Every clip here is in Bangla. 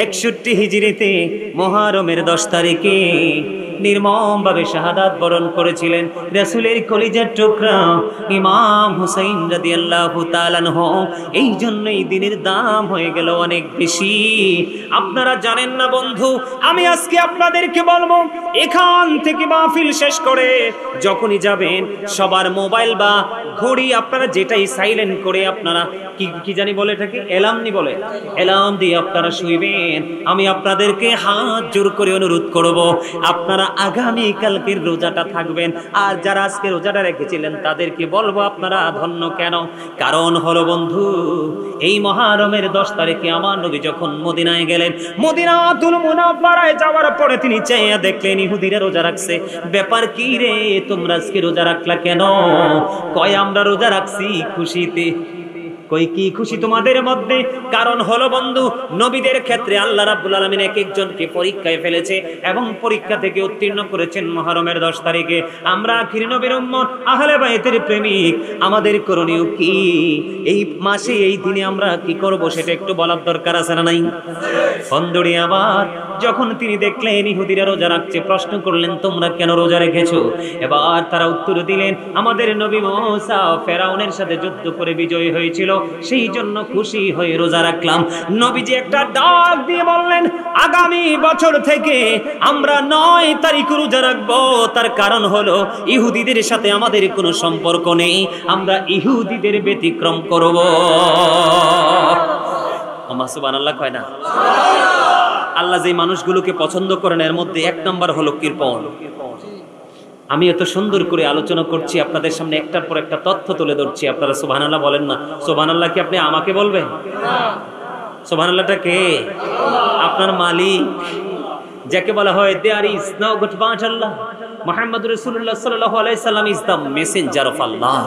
61 হিজরিতে মুহররমের 10 তারিখে নির্মমভাবে শাহাদাত বরণ করেছিলেন রাসূলের কলিজার টুকরা ইমাম হুসাইন রাদিয়াল্লাহু তাআলা আনহু। এই জন্যই দিনের দাম হয়ে গেল অনেক বেশি। আপনারা জানেন না বন্ধু, আমি আজকে আপনাদেরকে বলবো, এখান থেকে মাহফিল শেষ করে যখনই যাবেন সবার মোবাইল বা ঘড়ি আপনারা যেটাই সাইলেন্ট করে আপনারা কি জানি বলে এটাকে অ্যালার্ম বলে, অ্যালার্ম দিয়ে আপনারা শুইবেন। আমি আপনাদেরকে হাত জোর করে অনুরোধ করব, আপনারা আগামী কালকের রোজাটা থাকবেন। আর যারা আজকে রোজাটা রেখেছিলেন তাদেরকে বলবো আপনারা ধন্য কেন, কারণ হলো বন্ধু, এই মুহররমের 10 তারিখে আমার নবী যখন মদিনায় গেলেন, মদিনাতুল মুনাওয়ারায় যাওয়ার পরে তিনি চাইয়া দেখলেন ইহুদিরা রোজা রাখছে। ব্যাপার কি রে, তোমরা আজকে রোজা রাখলা কেন? কয় আমরা রোজা রাখছি খুশিতে। কই কি খুশি তোমাদের মধ্যে? কারণ হলো বন্ধু, নবীদের ক্ষেত্রে আল্লাহ রাব্বুল আলামিন এক একজনকে পরীক্ষায় ফেলেছে এবং পরীক্ষা থেকে উত্তীর্ণ করেছেন মুহররমের 10 তারিখে। আমরা আখির নবীর উম্মত, আহলে বাইতের প্রেমিক, আমাদের করণীয় কি? এই মাসে এই দিনে আমরা কি করব সেটা একটু বলার দরকার আছে না নাই? বন্ধুরি আবার যখন তিনি দেখলেন ইহুদিরা রোজা রাখছে, প্রশ্ন করলেন তোমরা কেন রোজা রেখেছো? এবার তারা উত্তর দিলেন, আমাদের নবী মুসা ফেরাউনের সাথে যুদ্ধ করে বিজয়ী হয়েছিল, সেই জন্য খুশি হয়ে রোজা রাখলাম। নবীজি একটা ডাক দিয়ে বললেন, আগামী বছর থেকে আমরা 9 তারিখ রোজা রাখবো। তার কারণ হলো ইহুদিদের সাথে আমাদের কোনো সম্পর্ক নেই, আমরা ইহুদিদের ব্যতিক্রম করব। আমার সুবহানাল্লাহ কয় না? আল্লাহ যে মানুষগুলোকে পছন্দ করেন এর মধ্যে 1 নাম্বার হলো কৃপণ। আমি এত সুন্দর করে আলোচনা করছি, আপনাদের সামনে একটার পর একটা তথ্য তুলে ধরছি, আপনারা সুবহানাল্লাহ বলেন না? সুবহানাল্লাহ কি আপনি আমাকে বলবেন? সুবহানাল্লাহটা কে? আপনার মালিক, যাকে বলা হয় there is no god but Allah. মুহাম্মদুর রাসূলুল্লাহ সাল্লাল্লাহু আলাইহি সাল্লাম is the messenger of Allah.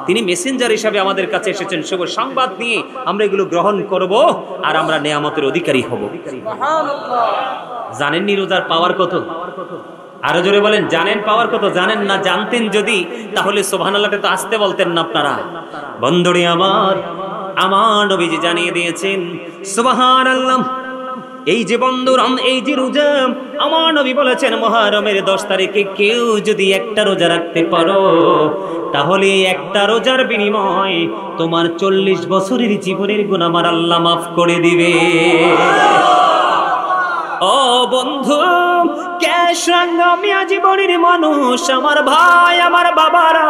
তিনি মেসেঞ্জার হিসেবে আমাদের কাছে এসেছেন, শুভ সংবাদ নিয়ে আমরা এগুলো গ্রহণ করব আর আমরা নিয়ামতের অধিকারী হব। সুবহানাল্লাহ। জানেননি রোজার পাওয়ার কত? আরো জোরে বলেন, জানেন পাওয়ার কত? জানেন না? জানতেন যদি তাহলে সুবহানাল্লাহটা তো আসতে বলতেন না আপনারা। বন্ধুরে আমার নবীজি জানিয়ে দিয়েছেন সুবহানাল্লাহ। এই যে বন্ধুরা, এই যে রোজা, আমার নবী বলেছেন মুহররমের 10 তারিখে কেউ যদি একটা রোজা রাখতে পারো, তাহলে একটা রোজার বিনিময়ে তোমার 40 বছরের জীবনের গুনাহ আমার আল্লাহ মাফ করে দিবে। ও বন্ধু, জীবনের মানুষ, আমার ভাই, আমার বাবারা,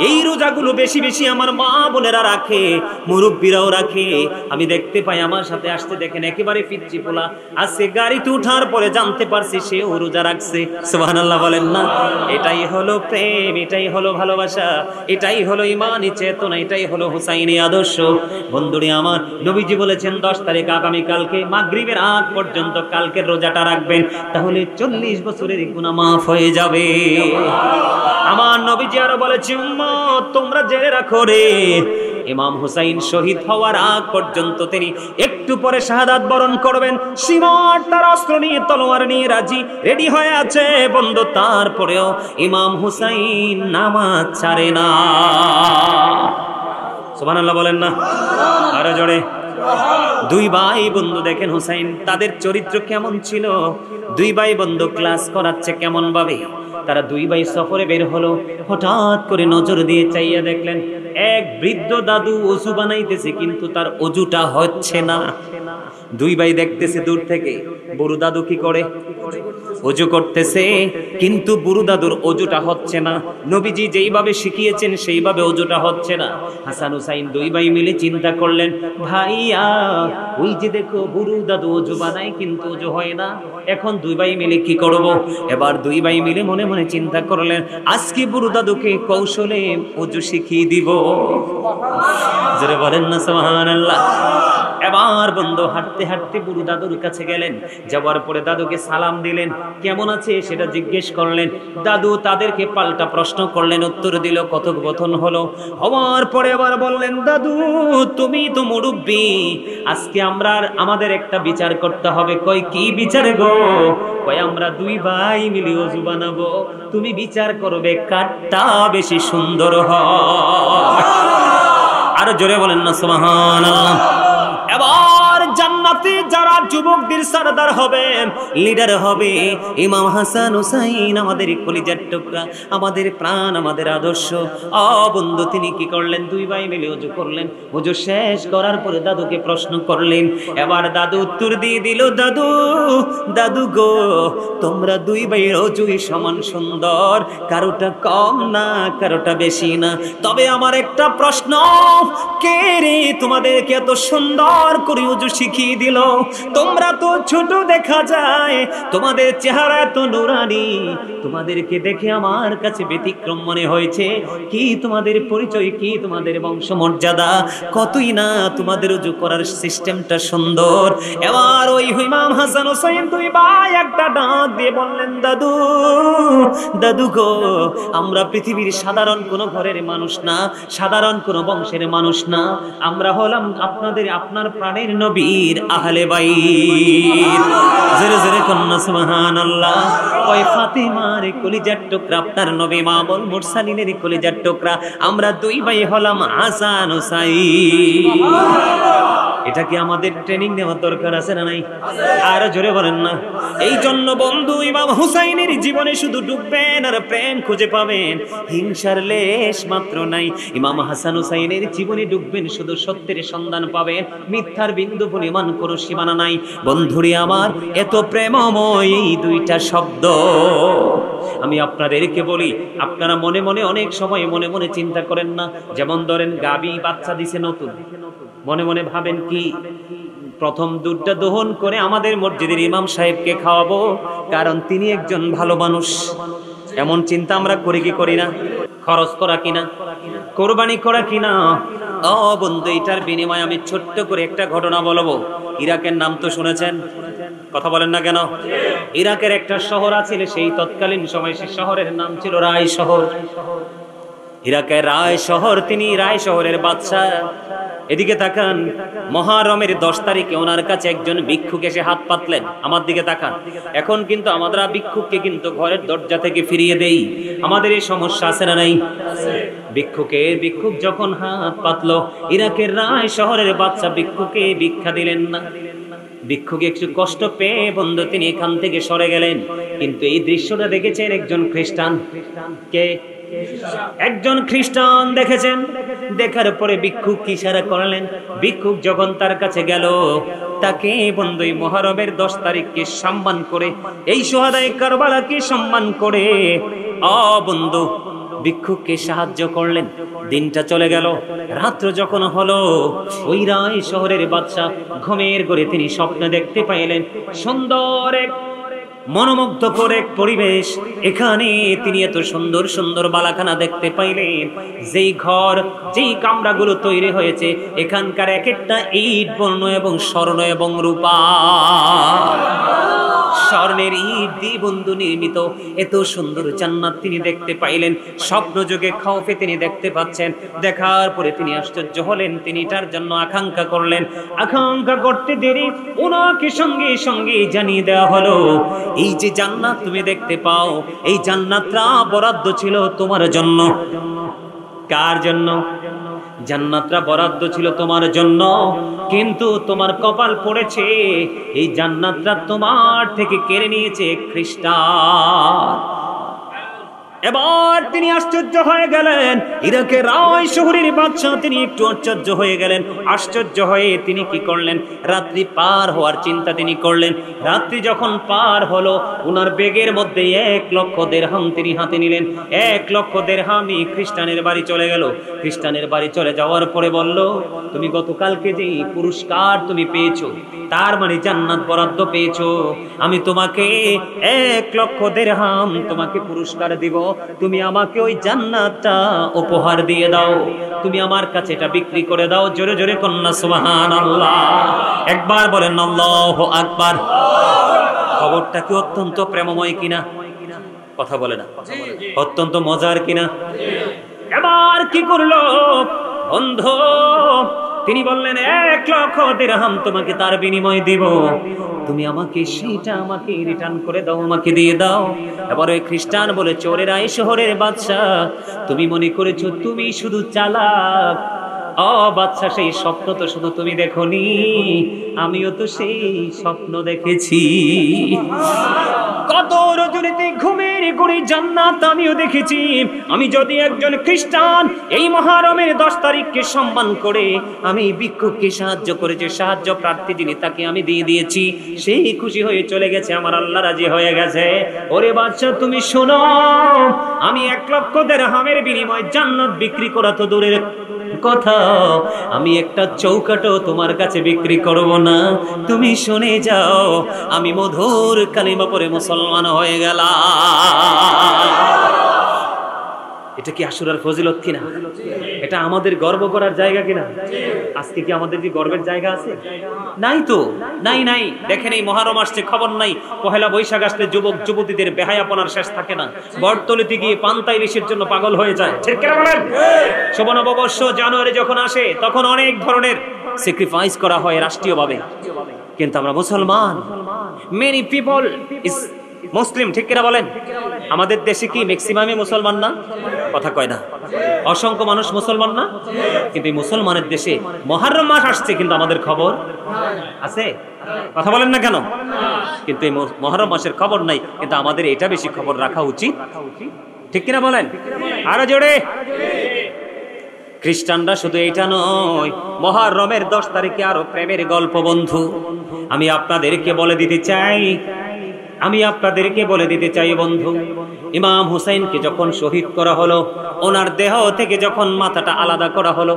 এই রোজাগুলো বেশি বেশি আমার মা বোনেরা রাখে, মুরব্বীরাও রাখে। আমি দেখতে পাই আমার সাথে আসতে দেখেন একেবারে পিচ্চি পোলা আজকে গাড়িতে উঠার পরে জানতে পারছি সেও রোজা রাখছে। সুবহানাল্লাহ বলেন না? এটাই হলো প্রেম, এটাই হলো ভালোবাসা, এটাই হলো ঈমানি চেতনা, এটাই হলো হুসাইনি আদর্শ। বন্ধুরে আমার, নবীজি বলেছেন 10 তারিখ আগামীকালকে মাগরিবের আগ পর্যন্ত কালকের রোজাটা রাখবেন, তাহলে 40 বছরের গুনাহ মাফ হয়ে যাবে। আমার নবীজি আরো বলেছে, উম্মত তোমরা জেনে রাখো রে, ইমাম হুসাইন শহীদ হওয়ার আগ পর্যন্ত তিনি একটু পরে শাহাদাত বরণ করবেন। সীমার তার অস্ত্র নিয়ে, তলোয়ার নিয়ে রাজি রেডি হয়ে আছে বন্ধু, তারপরেও ইমাম হুসাইন নামাজ ছাড়ে না। সুবহানাল্লাহ বলেন না? আরো জোরে। 2 ভাই বন্ধু, দেখেন হুসাইন তাদের চরিত্র কেমন ছিল। 2 ভাই বন্ধু ক্লাস করাচ্ছে কেমন ভাবে। তারা 2 ভাই সফরে বের হলো, হঠাৎ করে নজর দিয়ে চাইয়া দেখলেন এক বৃদ্ধ দাদু ওযু বানাইতেছে, কিন্তু তার ওযুটা হচ্ছে না। 2 ভাই দেখতেছে দূর থেকে, বুড়ো দাদু কি করে? ওযু করতেছে, কিন্তু বুড়ো দাদুর ওযুটা হচ্ছে না। নবীজি যেইভাবে শিখিয়েছেন সেইভাবে ওযুটা হচ্ছে না। হাসান হুসাইন 2 ভাই মিলে চিন্তা করলেন, ভাইয়া ওই যে দেখো বুড়ো দাদু ওযু বানায় কিন্তু ওযু হয় না, এখন 2 ভাই মিলে কি করব? এবার 2 ভাই মিলে মনে মনে চিন্তা করলেন, আজকে বুড়ো দাদুকে কৌশলে ওযু শিখিয়ে দিব। জোরে বলেন না সুবহানাল্লাহ। এবার বন্ধু হাঁটতে হাঁটতে বুড়ো দাদুর কাছে গেলেন, যাওয়ার পরে দাদুকে সালাম দিলেন, কেমন আছে সেটা জিজ্ঞেস করলেন। দাদু তাদেরকে পাল্টা প্রশ্ন করলেন, উত্তর দিল, কথোপকথন হলো। হওয়ার পরে আবার বললেন, দাদু তুমি তো মুরব্বী, আজকে আমাদের একটা বিচার করতে হবে। কই কি বিচার গো? কই আমরা 2 ভাই মিলে ওযু বানাবো, তুমি বিচার করবে কারটা বেশি সুন্দর হয়। আরো জোরে বলেন না সুবহানাল্লাহ। এবার জান্নাত পরবর্তী যারা যুবকদের সরদার হবে, লিডার হবে, ইমাম হাসান হুসাইন আমাদের কলিজার টুকরা, আমাদের প্রাণ, আমাদের আদর্শ। বন্ধু তিনি কি করলেন? দুই ভাই মিলে ওযু করলেন। ওযু শেষ করার পরে দাদুকে প্রশ্ন করলেন। এবার দাদু উত্তর দিয়ে দিল, দাদু দাদু গো, তোমরা দুই ভাইয়ের ওযুই সমান সুন্দর, কারোটা কম না, কারোটা বেশি না। তবে আমার একটা প্রশ্ন, কে রে তোমাদেরকে এত সুন্দর করে ওযু শিখিয়ে দিল? তোমরা তো ছোট দেখা যায়, তোমাদের চেহারা এত নুরানি, তোমাদেরকে দেখে আমার কাছে ব্যতিক্রম মনে হয়েছে। কি তোমাদের পরিচয়, কি তোমাদের বংশমর্যাদা, কতই না তোমাদের ওযু করার সিস্টেমটা সুন্দর। এবার ওই ইমাম হাসান হুসাইন দুই ভাই একটা ডাক দিয়ে বললেন, দাদু দাদু গো, আমরা পৃথিবীর সাধারণ কোনো ঘরের মানুষ না, সাধারণ কোনো বংশের মানুষ না, আমরা হলাম আপনার প্রাণের নবীর আহলে বাইত। জোরে জোরে কন্যা সুবহানাল্লাহ। ওই ফাতিমার কলিজার টুকরা, আপনার নবী ইমামুল মুরসালিনের কলিজার টুকরা, আমরা দুই ভাই হলাম হাসান হুসাইন। এটা কি আমাদের ট্রেনিং নেওয়ার দরকার আছে না নাই? আরো জোরে বলেন না। এই জন্য বন্ধু ইমাম হুসাইনের জীবনে শুধু ডুববেন আর প্রেম খুঁজে পাবেন, হিংসার লেশ মাত্র নাই। ইমাম হাসান হুসাইনের জীবনে ডুববেন, শুধু সত্যের সন্ধান পাবেন, মিথ্যার বিন্দু পরিমাণ কোনো সীমানা নাই। বন্ধুরে আমার, এত প্রেমময় এই দুইটা শব্দ আমি আপনাদেরকে বলি, আপনারা মনে মনে অনেক সময় মনে মনে চিন্তা করেন না? যেমন ধরেন গাবি বাচ্চা দিছে নতুন, মনে মনে ভাবেন কি প্রথম দুধটা দহন করে আমাদের মসজিদের ইমাম সাহেবকে খাওয়াবো, কারণ তিনি একজন ভালো মানুষ। এমন চিন্তা আমরা করি কি করি না? খরচ করা কিনা, কোরবানি করা কিনা। বন্ধু, এটার বিনিময়ে আমি ছোট্ট করে একটা ঘটনা বলবো। ইরাকের নাম তো শুনেছেন, কথা বলেন না কেন? ইরাকের একটা শহর আছে, সেই তৎকালীন সময় সে শহরের নাম ছিল রায় শহর। ইরাকের রায় শহর, তিনি রায় শহরের বাদশা। এদিকে তাকান, মুহররমের 10 তারিখে ওনার কাছে একজন ভিক্ষুক এসে হাত পাতলেন। আমার দিকে তাকান। এখন কিন্তু আমরা ভিক্ষুককে কিন্তু ঘরের দরজা থেকে ফিরিয়ে দেই। আমাদের এই সমস্যা আছে না নাই? ভিক্ষুক যখন হাত পাতলো, ইরাকের রায় শহরের বাদশা ভিক্ষুকে ভিক্ষা দিলেন না। ভিক্ষুক একটু কষ্ট পেয়ে বন্ধু তিনি এখান থেকে সরে গেলেন। কিন্তু এই দৃশ্যটা দেখেছেন একজন খ্রিস্টান। কে? একজন খ্রিস্টান দেখেছেন। দেখার পরে ভিক্ষুক কি ইশারা করলেন? ভিক্ষুক যখন তার কাছে গেল, তাকে বন্ধু মুহররমের 10 তারিখকে সম্মান করে, এই শুহাদায়ে কারবালাকে সম্মান করে বন্ধু ভিক্ষুককে সাহায্য করলেন। দিনটা চলে গেল। রাত্র যখন হলো, ওই রায় শহরের বাদশা ঘুমের ঘরে তিনি স্বপ্ন দেখতে পাইলেন সুন্দর এক মনোমুগ্ধকর এক পরিবেশ। এখানে তিনি এত সুন্দর সুন্দর বালাখানা দেখতে পাইলেন, যেই ঘর, যেই কামরাগুলো তৈরি হয়েছে, এখানকার এক একটা ইট বর্ণ এবং স্বর্ণ এবং রূপা, স্বর্ণের ইট দিয়ে বন্ধু নির্মিত এত সুন্দর জান্নাত তিনি দেখতে পাইলেন। স্বপ্ন যোগে খাওফে তিনি দেখতে পাচ্ছেন। দেখার পরে তিনি আশ্চর্য হলেন। তিনি এটার জন্য আকাঙ্ক্ষা করলেন। আকাঙ্ক্ষা করতে দেরি, ওনাকে সঙ্গে সঙ্গে জানিয়ে দেওয়া হলো, এই যে জান্নাত তুমি দেখতে পাও, এই জান্নাতটা বরাদ্দ ছিল তোমার জন্য। কার জন্য? জান্নাতটা বরাদ্দ ছিল তোমার জন্য, কিন্তু তোমার কপাল পড়েছে, এই জান্নাতটা তোমার থেকে কেড়ে নিয়েছে খ্রিস্টান। এবার তিনি আশ্চর্য হয়ে গেলেন। ইরাকের রায় শহরের বাদশা তিনি একটু আশ্চর্য হয়ে গেলেন। আশ্চর্য হয়ে তিনি কি করলেন? রাত্রি পার হওয়ার চিন্তা তিনি করলেন। রাত্রি যখন পার হলো, উনার ব্যাগের মধ্যে 1 লক্ষ দিরহাম তিনি হাতে নিলেন। 1 লক্ষ দিরহামই খ্রিস্টানের বাড়ি চলে গেল। খ্রিস্টানের বাড়ি চলে যাওয়ার পরে বলল, তুমি গতকালকে যে পুরস্কার তুমি পেয়েছো, তার মানে জান্নাত বরাদ্দ পেয়েছো, আমি তোমাকে 1 লক্ষ দিরহাম তোমাকে পুরস্কার দিব, তুমি আমাকে ওই জান্নাতটা উপহার দিয়ে দাও, তুমি আমার কাছে এটা বিক্রি করে দাও। জোরে জোরে কন্যা সুবহানাল্লাহ। একবার বলেন আল্লাহু আকবার। খবরটা কি অত্যন্ত প্রেমময় কিনা? কথা বলে না? অত্যন্ত মজার কিনা? এবার কি করলো বন্ধু? তিনি বললেন, 1 লক্ষ দিরহাম তোমাকে তার বিনিময় দিব, তুমি আমাকে সেইটা আমাকে রিটার্ন করে দাও, আমাকে দিয়ে দাও। এবার ওই খ্রিস্টান বলে, চোরের রায় শহরের বাদশা, তুমি মনে করেছো তুমি শুধু চালাক, ও বাদশা, সেই স্বপ্ন তো শুধু তুমি দেখোনি, আমিও তো সেই স্বপ্ন দেখেছি। কত রজনীতে ঘুমের ঘুরি জান্নাত আমিও দেখেছি। আমি যদি একজন খ্রিস্টান এই মহরমের 10 তারিখকে সম্মান করে আমি ভিক্ষুককে সাহায্য করেছি, সাহায্য প্রার্থী যিনি তাকে আমি দিয়ে দিয়েছি, সেই খুশি হয়ে চলে গেছে, আমার আল্লাহ রাজি হয়ে গেছে। ওরে বাদশা তুমি শোনো, আমি 1 লক্ষ দিরহামের বিনিময়ে জান্নাত বিক্রি করা তো দূরের কথা, আমি একটা চৌকাটও তোমার কাছে বিক্রি করব না। তুমি শুনে যাও, আমি মধুর কালিমা পড়ে মুসলমান হয়ে গেলাম। এটা কি আশুরার ফজিলত কিনা? এটা আমাদের গর্ব করার জায়গা কিনা? আজকে কি আমাদের কি গর্বের জায়গা আছে? নাই তো, নাই নাই। দেখেন এই মহরম আসছে, খবর নাই পহেলা বৈশাখ আসলে যুবক যুবতীদের বেহায়াপনার শেষ থাকে না, বটতলিতে গিয়ে পান্তা ইলিশের জন্য পাগল হয়ে যায়, ঠিক কিনা বলেন? শুভ নববর্ষ জানুয়ারি যখন আসে তখন অনেক ধরনের স্যাক্রিফাইস করা হয় রাষ্ট্রীয়ভাবে, কিন্তু আমরা মুসলমান, মেনি পিপল ইজ মুসলিম, ঠিক কিনা বলেন? আমাদের দেশে কি ম্যাক্সিমামই মুসলমান না? কথা কয় না, অসংখ্য মানুষ মুসলমান না? কিন্তু এই মুসলমানের দেশে মুহররম মাস আসছে কিন্তু আমাদের খবর আছে? কথা বলেন না কেন? কিন্তু এই মুহররম মাসের খবর নাই, কিন্তু আমাদের এটা বেশি খবর রাখা উচিত, ঠিক কিনা বলেন? আরো জোরে। খ্রিস্টানরা শুধু এটা নয়, মুহররমের 10 তারিখে আরো প্রেমের গল্প বন্ধু আমি আপনাদেরকে বলে দিতে চাই, বন্ধু। ইমাম হুসাইনকে যখন শহীদ করা হলো, ওনার দেহ থেকে যখন মাথাটা আলাদা করা হলো,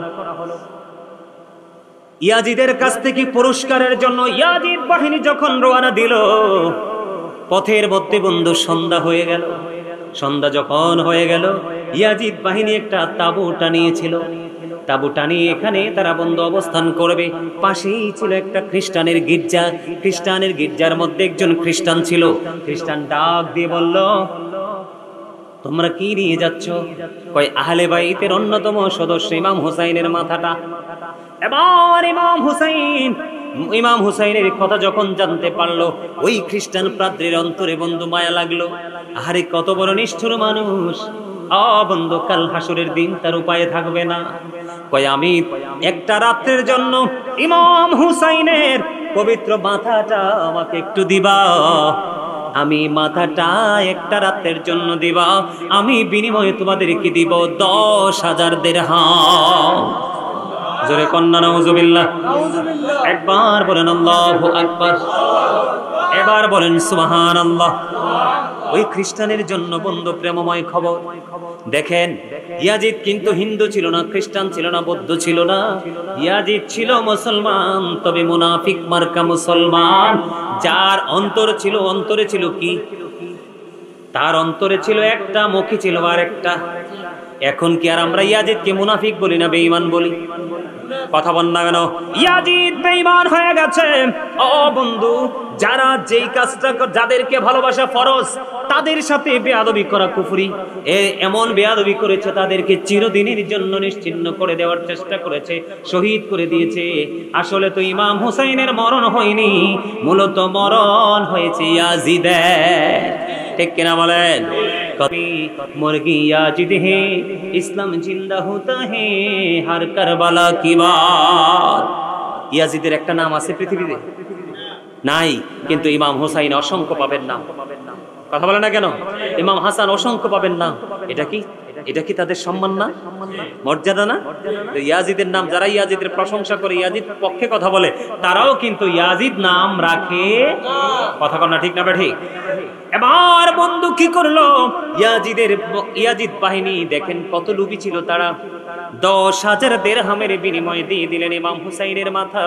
ইয়াজিদের কাছ থেকে পুরস্কারের জন্য ইয়াজিদ বাহিনী যখন রওনা দিল, পথের মধ্যে বন্ধু সন্ধ্যা হয়ে গেল। সন্ধ্যা যখন হয়ে গেল, ইয়াজিদ বাহিনী একটা তাঁবু টানিয়েছিল, তাঁবু টানিয়ে এখানে তারা বন্ধু অবস্থান করবে। পাশেই ছিল একটা খ্রিস্টানের গির্জা, খ্রিস্টানের গির্জার মধ্যে একজন খ্রিস্টান ছিল। খ্রিস্টান ডাক দিয়ে বলল, তোমরা কি নিয়ে যাচ্ছ? কয় আহলে বাইতের অন্যতম সদস্য ইমাম হুসাইনের মাথাটা। এবার ইমাম হুসাইনের কথা যখন জানতে পারলো, ওই খ্রিস্টান প্রাদ্রীর অন্তরে বন্ধু মায়া লাগলো। আরে কত বড় নিষ্ঠুর মানুষ, বন্ধু কাল হাসরের দিন তার উপায়ে থাকবে না। কয় আমি একটা রাত্রের জন্য ইমাম হুসাইনের পবিত্র মাথাটা আমাকে একটু দিবা, আমি মাথাটা একটা রাতের জন্য দিবা, আমি বিনিময়ে তোমাদেরকে দিব 10,000 দিরহাম। জোরে কন্যা নাউজুবিল্লাহ। একবার বলেন আল্লাহু আকবার, এবার বলেন সুবহানাল্লাহ। ওই খ্রিস্টানের জন্য বন্ধু প্রেমময় খবর। দেখেন, ইয়াজিদ কিন্তু হিন্দু ছিল না, খ্রিস্টান ছিল না, বৌদ্ধ ছিল না, ইয়াজিদ ছিল মুসলমান, তবে মুনাফিক মার্কা মুসলমান। যার অন্তরে ছিল কি? তার অন্তরে ছিল একটা, মুখে ছিল আর একটা। এখন কি আর আমরা ইয়াজিদকে মুনাফিক বলি না বেঈমান বলি? কথা বল না কেন? ইয়াজিদ বেঈমান হয়ে গেছে। ও বন্ধু, যারা যেই কাজটা, যাদেরকে ভালোবাসা ফরজ, তাদের সাথে বেয়াদবি করা কুফরি। এমন বেয়াদবি করেছে, তাদেরকে চিরদিনের জন্য নিশ্চিহ্ন করে দেওয়ার চেষ্টা করেছে, শহীদ করে দিয়েছে। আসলে তো ইমাম হুসাইনের মরণ হয়নি, মূলত মরণ হয়েছে ইয়াজিদের, ঠিক কিনা বলেন? মুরগি ইয়াজিদ হে, ইসলাম জিন্দা হোতা হে হর কারবালা কি বাত। ইয়াজিদের একটা নাম আছে পৃথিবীতে? নাই, কিন্তু ইমাম হুসাইন অসংখ্য পাবেন নাম। কথা বলে না কেন? ইমাম হাসান অসংখ্য পাবেন নাম। এটা কি তাদের সম্মান না, মর্যাদা না? ইয়াজিদের নাম, যারা ইয়াজিদের প্রশংসা করে, ইয়াজিদ পক্ষে কথা বলে, তারাও কিন্তু ইয়াজিদ নাম রাখে। কথা কর না, ঠিক না ঠিক? এবার বন্ধু কি করলো? ইয়াজিদ বাহিনী দেখেন কত লোভী ছিল তারা। 10,000 দিরহামের বিনিময়ে দিয়ে দিলেন ইমাম হুসাইনের মাথা।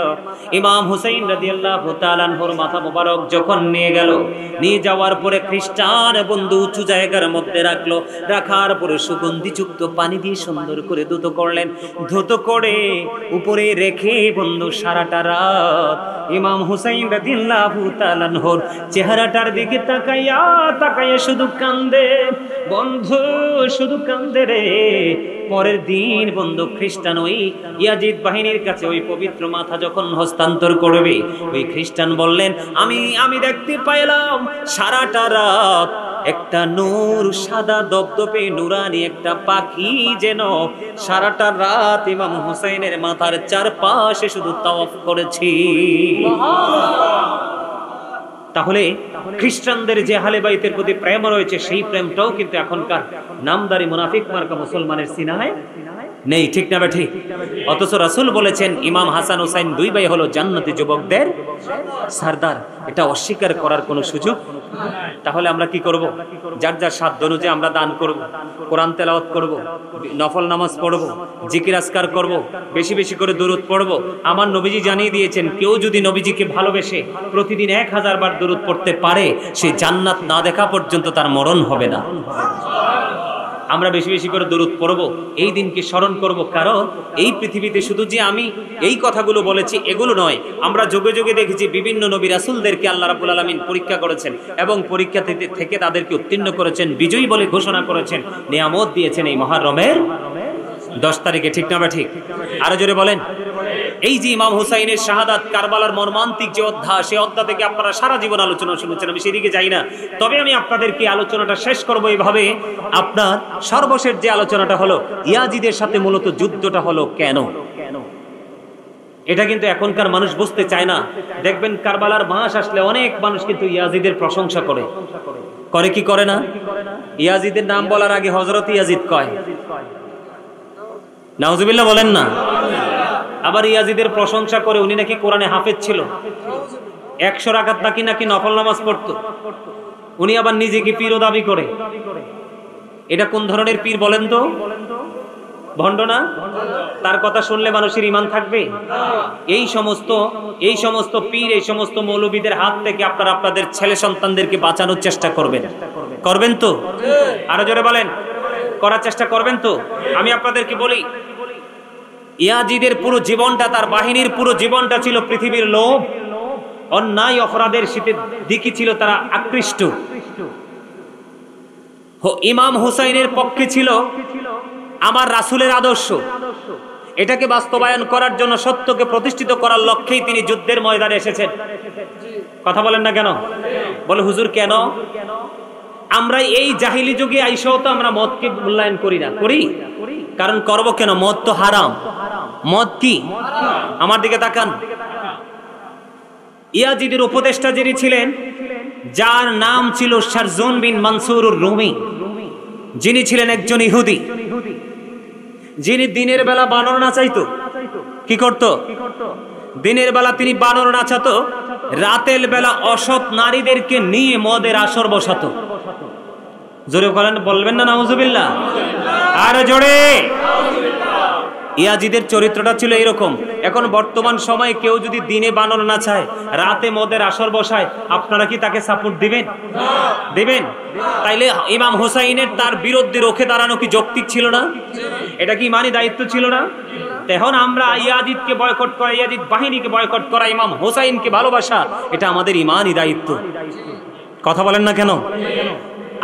ইমাম হুসাইন রাদিয়াল্লাহু তাআলা আনহুর মাথা মোবারক যখন নিয়ে যাওয়ার পরে খ্রিস্টান বন্ধু উঁচু জায়গার মধ্যে রাখলো। রাখার পরে সুগন্ধিযুক্ত পানি দিয়ে সুন্দর করে ধুত করলেন। ধুত করে উপরে রেখে বন্ধু সারাটা রাত ইমাম হুসাইন রাদিয়াল্লাহু তাআলা আনহুর চেহারাটার দিকে তাকাইয়া শুধু কান্দে বন্ধু, শুধু কান্দে রে। পরের দিন বন্ধু খ্রিস্টান ওই ইয়াজিদ বাহিনীর কাছে ওই পবিত্র মাথা যখন হস্তান্তর করবে, ওই খ্রিস্টান বললেন, আমি দেখতে পাইলাম সারাটা রাত একটা নূর সাদা দবদবে নুরানি একটা পাখি যেন সারাটা রাত ইমাম হুসাইনের মাথার চারপাশে শুধু তাওয়াফ করেছি। তাহলে খ্রিস্টানদের যে আহলে বাইতের প্রতি প্রেম রয়েছে সেই প্রেমটাও কিন্তু এখনকার নামদারি মুনাফিক মার্কা মুসলমানের সিনায় নেই, ঠিক না ঠিক? অথচ রাসূল বলেছেন ইমাম হাসান হুসাইন দুই ভাই হলো জান্নাতি যুবকদের সরদার। এটা অস্বীকার করার কোনো সুযোগ। তাহলে আমরা কি করব? যার যার সাধ্য অনুযায়ী আমরা দান করব, কোরআন তেলাওয়াত করব, নফল নামাজ পড়ব, জিকির আজকার করব, বেশি বেশি করে দুরূদ পড়ব। আমার নবীজি জানিয়ে দিয়েছেন কেউ যদি নবীজিকে ভালোবেসে প্রতিদিন 1000 বার দুরূদ পড়তে পারে সে জান্নাত না দেখা পর্যন্ত তার মরণ হবে না। আমরা বেশি বেশি করে দুরূদ পড়ব, এই দিনকে স্মরণ করব। কারণ এই পৃথিবীতে শুধু যে আমি এই কথাগুলো বলেছি এগুলো নয়, আমরা যুগে যুগে দেখেছি বিভিন্ন নবী রাসূলদেরকে আল্লাহ রাব্বুল আলামিন পরীক্ষা করেছেন এবং পরীক্ষা থেকে তাদেরকে উত্তীর্ণ করেছেন, বিজয়ী বলে ঘোষণা করেছেন, নিয়ামত দিয়েছেন এই মুহররমের 10 তারিখে, ঠিক না ঠিক? আরো জোরে বলেন। এই যে ইমাম হুসাইনের শাহাদাত, কারবালার মর্মান্তিক যে অধ্যায়, সেই অধ্যায় থেকে আপনারা সারা জীবন আলোচনা শুনেছেন, আমি সেদিকে যাই না। তবে আমি আপনাদেরকে আলোচনাটা শেষ করবো এইভাবে, আপনার সর্বশেষ যে আলোচনাটা হলো ইয়াজিদের সাথে মূলত যুদ্ধটা হলো কেন। এটা কিন্তু এখনকার মানুষ বুঝতে চায় না। দেখবেন কারবালার মাস আসলে অনেক মানুষ কিন্তু ইয়াজিদের প্রশংসা করে, করে কি করে না? ইয়াজিদের নাম বলার আগে হযরত ইয়াজিদ কয়, নাউজুবিল্লাহ বলেন না। আবার ইয়াজিদের প্রশংসা করে উনি নাকি কোরআনে হাফেজ ছিল, 100 রাকাত নাকি নফল নামাজ পড়তো। উনি আবার নিজেকে পীরও দাবি করে। এটা কোন ধরনের পীর বলেন তো? ভণ্ড না? তার কথা শুনলে মানুষের ঈমান থাকবে? এই সমস্ত পীর, এই সমস্ত মৌলবীদের হাত থেকে আপনারা আপনাদের ছেলে সন্তানদেরকে বাঁচানোর চেষ্টা করবেন তো? আরো জোরে বলেন, করার চেষ্টা করবেন তো? আমি আপনাদেরকে বলি, ইয়াজিদের পুরো জীবনটা, তার বাহিনীর পুরো জীবনটা ছিল পৃথিবীর লোভ, অন্যায় অপরাধের দিকে ছিল তারা আকৃষ্ট। ইমাম হুসাইনের পক্ষে ছিল আমার রাসূলের আদর্শ, এটাকে বাস্তবায়ন করার জন্য, সত্যকে প্রতিষ্ঠিত করার লক্ষ্যেই তিনি যুদ্ধের ময়দানে এসেছেন। কথা বলেন না কেন? বলে হুজুর কেন? আমরা এই জাহিলি যুগে আইসাও তো আমরা মদকে মূল্যায়ন করি না, করি? কারণ করব কেন? মদ তো হারাম। মদ কি? আমার দিকে তাকান। ইয়াজিদের উপদেষ্টা যিনি ছিলেন, যার নাম ছিল শারজুন বিন মানসুরুর রুমি, যিনি ছিলেন একজন ইহুদি, যিনি দিনের বেলা বানর নাচাইতো। কি করত? দিনের বেলা তিনি বানর নাচাতো, রাতের বেলা অসৎ নারীদেরকে নিয়ে মদের আসর বসাতো। জোরে বলবেন না নাউজুবিল্লাহ? আর জোরে। ইয়াজিদের চরিত্রটা ছিল এরকম। এখন বর্তমান সময়ে কেউ যদি দিনে বানর নাচায়, রাতে মদের আসর বসায়, আপনারা কি তাকে সাপোর্ট দিবেন? দিবেন? তাইলে ইমাম হুসাইনের তার বিরুদ্ধে রুখে দাঁড়ানো কি যৌক্তিক ছিল না? এটা কি ইমানি দায়িত্ব ছিল না? এখন আমরা ইয়াজিদকে বয়কট করা, ইয়াজিদ বাহিনীকে বয়কট করা, ইমাম হুসাইনকে ভালোবাসা, এটা আমাদের ইমানি দায়িত্ব। কথা বলেন না কেন?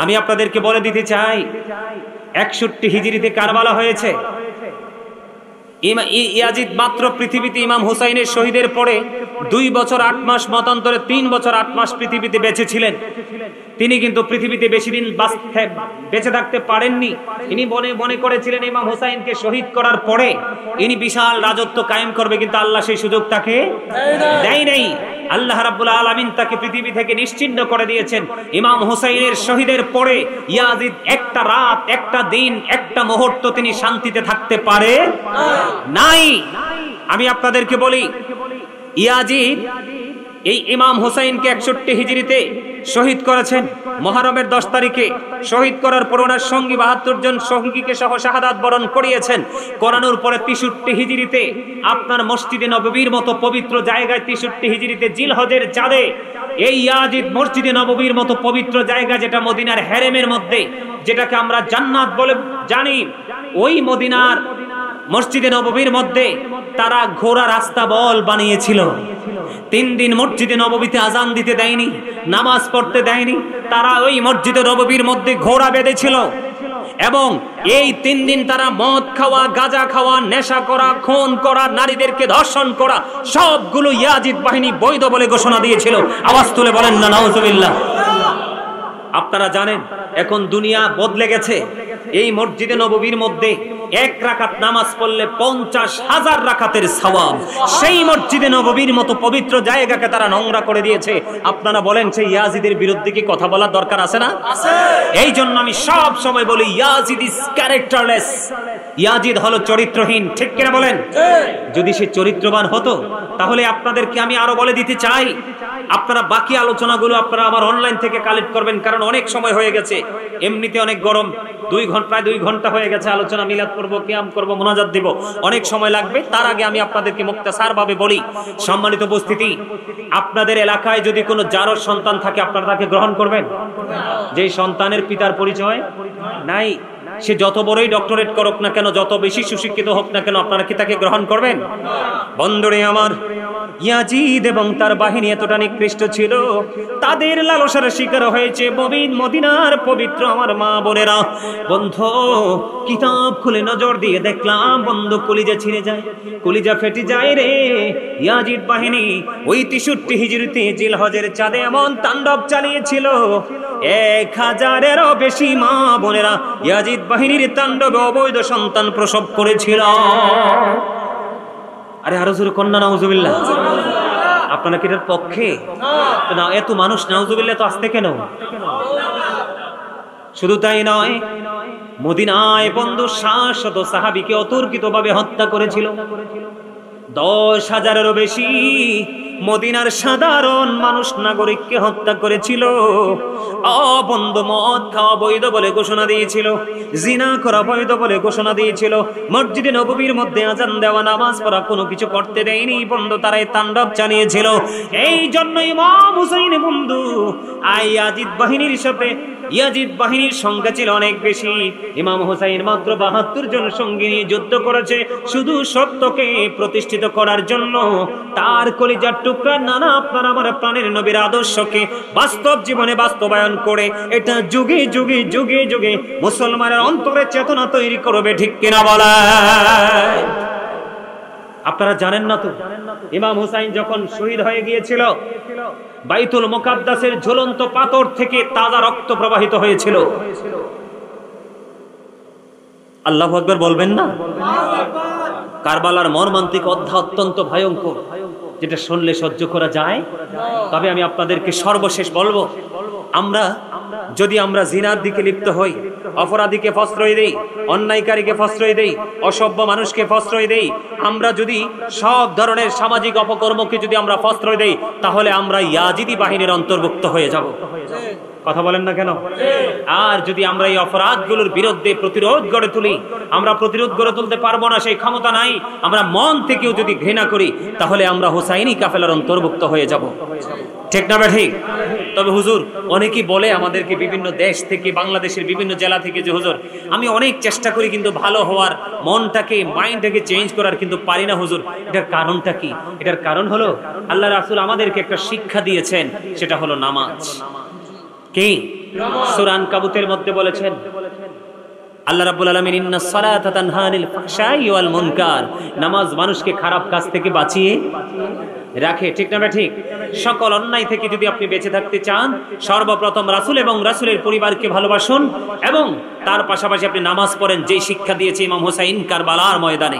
আমি আপনাদেরকে বলে দিতে চাই, 61 হিজরিতে কারবালা হয়েছে। ইয়াজিদ মাত্র পৃথিবীতে ইমাম হুসাইনের শহীদের পরে 2 বছর 8 মাস, মতান্তরে 3 বছর 8 মাস পৃথিবীতে বেঁচে ছিলেন। তিনি কিন্তু পৃথিবীতে বেশি দিন বেঁচে থাকতে পারেননি। ইনি মনে করেছিলেন ইমাম হুসাইনকে শহীদ করার পরে ইনি বিশাল রাজত্ব কায়েম করবে, কিন্তু আল্লাহ সেই সুযোগ তাকে দেয় নাই। আল্লাহ রাব্বুল আলামিন তাকে পৃথিবী থেকে নিশ্চিহ্ন করে দিয়েছেন। ইমাম হুসাইনের শহীদের পরে ইয়াজিদ একটা রাত, একটা দিন, একটা মুহূর্ত তিনি শান্তিতে থাকতে পারে নাই। আমি আপনাদেরকে বলি, ইয়াজিদ এই ইমাম হুসাইনকে 61 হিজরিতে শহীদ করেছেন। মুহররমের 10 তারিখে শহীদ করার পর ওনার সঙ্গী 72 জন সঙ্গীকে সহ শাহাদাত বরণ করিয়েছেন। করানোর পরে 63 হিজরিতে আপনার মসজিদে নববীর মতো পবিত্র জায়গায়, 63 হিজরিতে জিলহজের চাঁদে এই ইয়াজিদ মসজিদে নববীর মতো পবিত্র জায়গা, যেটা মদিনার হেরেমের মধ্যে, যেটাকে আমরা জান্নাত বলে জানি, ওই মদিনার মসজিদে নববীর মধ্যে তারা ঘোড়া রাস্তা বল বানিয়েছিল। 3 দিন মসজিদে নববীতে আজান দিতে দেয়নি, নামাজ পড়তে দেয়নি। তারা ওই মসজিদে নববীর মধ্যে ঘোড়া বেঁধেছিল এবং এই 3 দিন তারা মদ খাওয়া, গাঁজা খাওয়া, নেশা করা, খুন করা, নারীদেরকে ধর্ষণ করা, সবগুলো ইয়াজিদ বাহিনী বৈধ বলে ঘোষণা দিয়েছিল। আওয়াজ তুলে বলেন না নাউজুবিল্লাহ। আপনারা জানেন এখন দুনিয়া বদলে গেছে। এই মসজিদে নববীর মধ্যে 1 রাকাত নামাজ পড়লে 50,000 রাকাতের সওয়াব। সেই মসজিদে নববীর মতো পবিত্র জায়গাকে তারা নোংরা করে দিয়েছে। আপনারা বলেন সেই ইয়াজিদের বিরুদ্ধে কি কথা বলার দরকার আছে না? আছে। এই জন্য আমি সব সময় বলি ইয়াজিদ ইজ ক্যারেক্টারলেস। ইয়াজিদ হলো চরিত্রহীন, ঠিক কিনা বলেন? যদি সে চরিত্রবান হতো তাহলে আপনাদেরকে আমি আরো বলে দিতে চাই, আপনারা বাকি আলোচনাগুলো আপনারা আমার অনলাইন থেকে কালেক্ট করবেন, কারণ অনেক সময় হয়ে গেছে, এমনিতে অনেক গরম, প্রায় 2 ঘন্টা হয়ে গেছে আলোচনা। মিলাদ করব, কিয়াম করব, মুনাজাত দিব, অনেক সময় লাগবে। তার আগে আমি আপনাদেরকে মুক্তাসার ভাবে বলি, সম্মানিত উপস্থিতি, আপনাদের এলাকায় যদি কোনো জারজ সন্তান থাকে আপনারা তাকে গ্রহণ করবেন? যে সন্তানের পিতার পরিচয় নাই, সে যত বড়ই ডক্টরেট করুক না কেন, যত বেশি সুশিক্ষিত হোক না কেন, আপনারা কি তাকে গ্রহণ করবেন? বন্ধুরে আমার, ইয়াজিদ এবং তার বাহিনী এতটা নিকৃষ্ট ছিল, তাদের লালসার শিকার হয়েছে মদিনার পবিত্র আমার মা বোনেরা। বন্ধু, কিতাব খুলে নজর দিয়ে দেখলাম বন্ধু, কলিজা ছিঁড়ে যায়, কলিজা ফেটে যায় রে। ইয়াজিদ বাহিনী ওই 63 হিজরিতে জিলহজের চাঁদে এমন তাণ্ডব চালিয়েছিল, 1000-এরও বেশি মা বোনেরা ইয়াজিদ বাহিনীর তাণ্ডবে অবৈধ সন্তান প্রসব করেছিল। আরে আরো জোরে কন্যা নাউজুবিল্লাহ। আপনারা কি এটার পক্ষে? না, এত মানুষ নাউজুবিল্লাহ তো আসতে কেন? শুধু তাই নয়, মদিনায় বন্ধু 700 সাহাবীকে অতর্কিতভাবে হত্যা করেছিল। 10,000-এরও বেশি মদিনার সাধারণ মানুষ নাগরিককে হত্যা করেছিল। অবন্ধ মদ খাওয়া বৈধ বলে ঘোষণা দিয়েছিল, জিনা করা বৈধ বলে ঘোষণা দিয়েছিল, মসজিদে নববীর মধ্যে আজান দেওয়া, নামাজ পড়া কোনো কিছু করতে দেয়নি বন্ধু, তারাই তাণ্ডব চালিয়েছিল। এই জন্য ইমাম হুসাইন বন্ধু ইয়াজিদ বাহিনীর সাথে, ইয়াজিদ বাহিনীর সংখ্যা ছিল অনেক বেশি, ইমাম হুসাইন মাত্র 72 জন সঙ্গী নিয়ে যুদ্ধ করেছে শুধু সত্যকে প্রতিষ্ঠিত করার জন্য। তার কলিজার টুকরা নানা আপনারা আমার প্রাণের নবীর আদর্শকে বাস্তব জীবনে বাস্তবায়ন করে এটা যুগে যুগে যুগে যুগে মুসলমানের অন্তরে চেতনা তৈরি করবে, ঠিক কিনা বলা? আপনারা জানেন না তো, ইমাম হুসাইন যখন শহীদ হয়ে গিয়েছিল, বাইতুল মুকাদ্দাসের ঝুলন্ত পাথর থেকে তাজা রক্ত প্রবাহিত হয়েছিল। আল্লাহু আকবার বলবেন না? কারবালার মর্মান্তিক অধ্যায় অত্যন্ত ভয়ঙ্কর, যেটা শুনলে সহ্য করা যায়। তবে আমি আপনাদেরকে সর্বশেষ বলবো, যদি আমরা জিনার দিকে লিপ্ত হই, অপরাধীকে প্রশ্রয় দেই, অন্যায়কারীকে প্রশ্রয় দেই, অসভ্য মানুষকে প্রশ্রয় দেই, আমরা যদি সব ধরনের সামাজিক অপকর্মকে যদি আমরা প্রশ্রয় দেই, তাহলে আমরা ইয়াজিদি বাহিনীর অন্তর্ভুক্ত হয়ে যাব। কথা বলেন না কেন? আর যদি আমরা এই অপরাধগুলোর বিরুদ্ধে প্রতিরোধ গড়ে তুলি, আমরা প্রতিরোধ গড়ে তুলতে পারবো না, সেই ক্ষমতা নাই, আমরা মন থেকেও যদি ঘৃণা করি, তাহলে আমরা হুসাইনি কাফেলার অন্তর্ভুক্ত হয়ে যাব, ঠিক না ঠিক? তবে হুজুর, অনেকেই বলে আমাদেরকে বিভিন্ন দেশ থেকে, বাংলাদেশের বিভিন্ন জেলা থেকে, যে হুজুর আমি অনেক চেষ্টা করি কিন্তু ভালো হওয়ার, মনটাকে, মাইন্ডটাকে চেঞ্জ করার, কিন্তু পারি না হুজুর। এটার কারণটা কি? এটার কারণ হলো আল্লাহ রাসূল আমাদেরকে একটা শিক্ষা দিয়েছেন, সেটা হলো নামাজ। কি সূরা আনকাবুতের মধ্যে বলেছেন আল্লাহ রাব্বুল আলামিন, ইন্নাস সালাতা তানহা আনিল ফাহশাই ওয়াল মুনকার, নামাজ মানুষকে খারাপ কাজ থেকে বাঁচিয়ে রাখে, ঠিক না ঠিক? সকল অন্যায় থেকে যদি আপনি বেঁচে থাকতে চান, সর্বপ্রথম রাসূল এবং রাসূলের পরিবারকে ভালোবাসুন, এবং তার পাশাপাশি আপনি নামাজ পড়েন। যেই শিক্ষা দিয়েছে ইমাম হুসাইন কারবালার ময়দানে,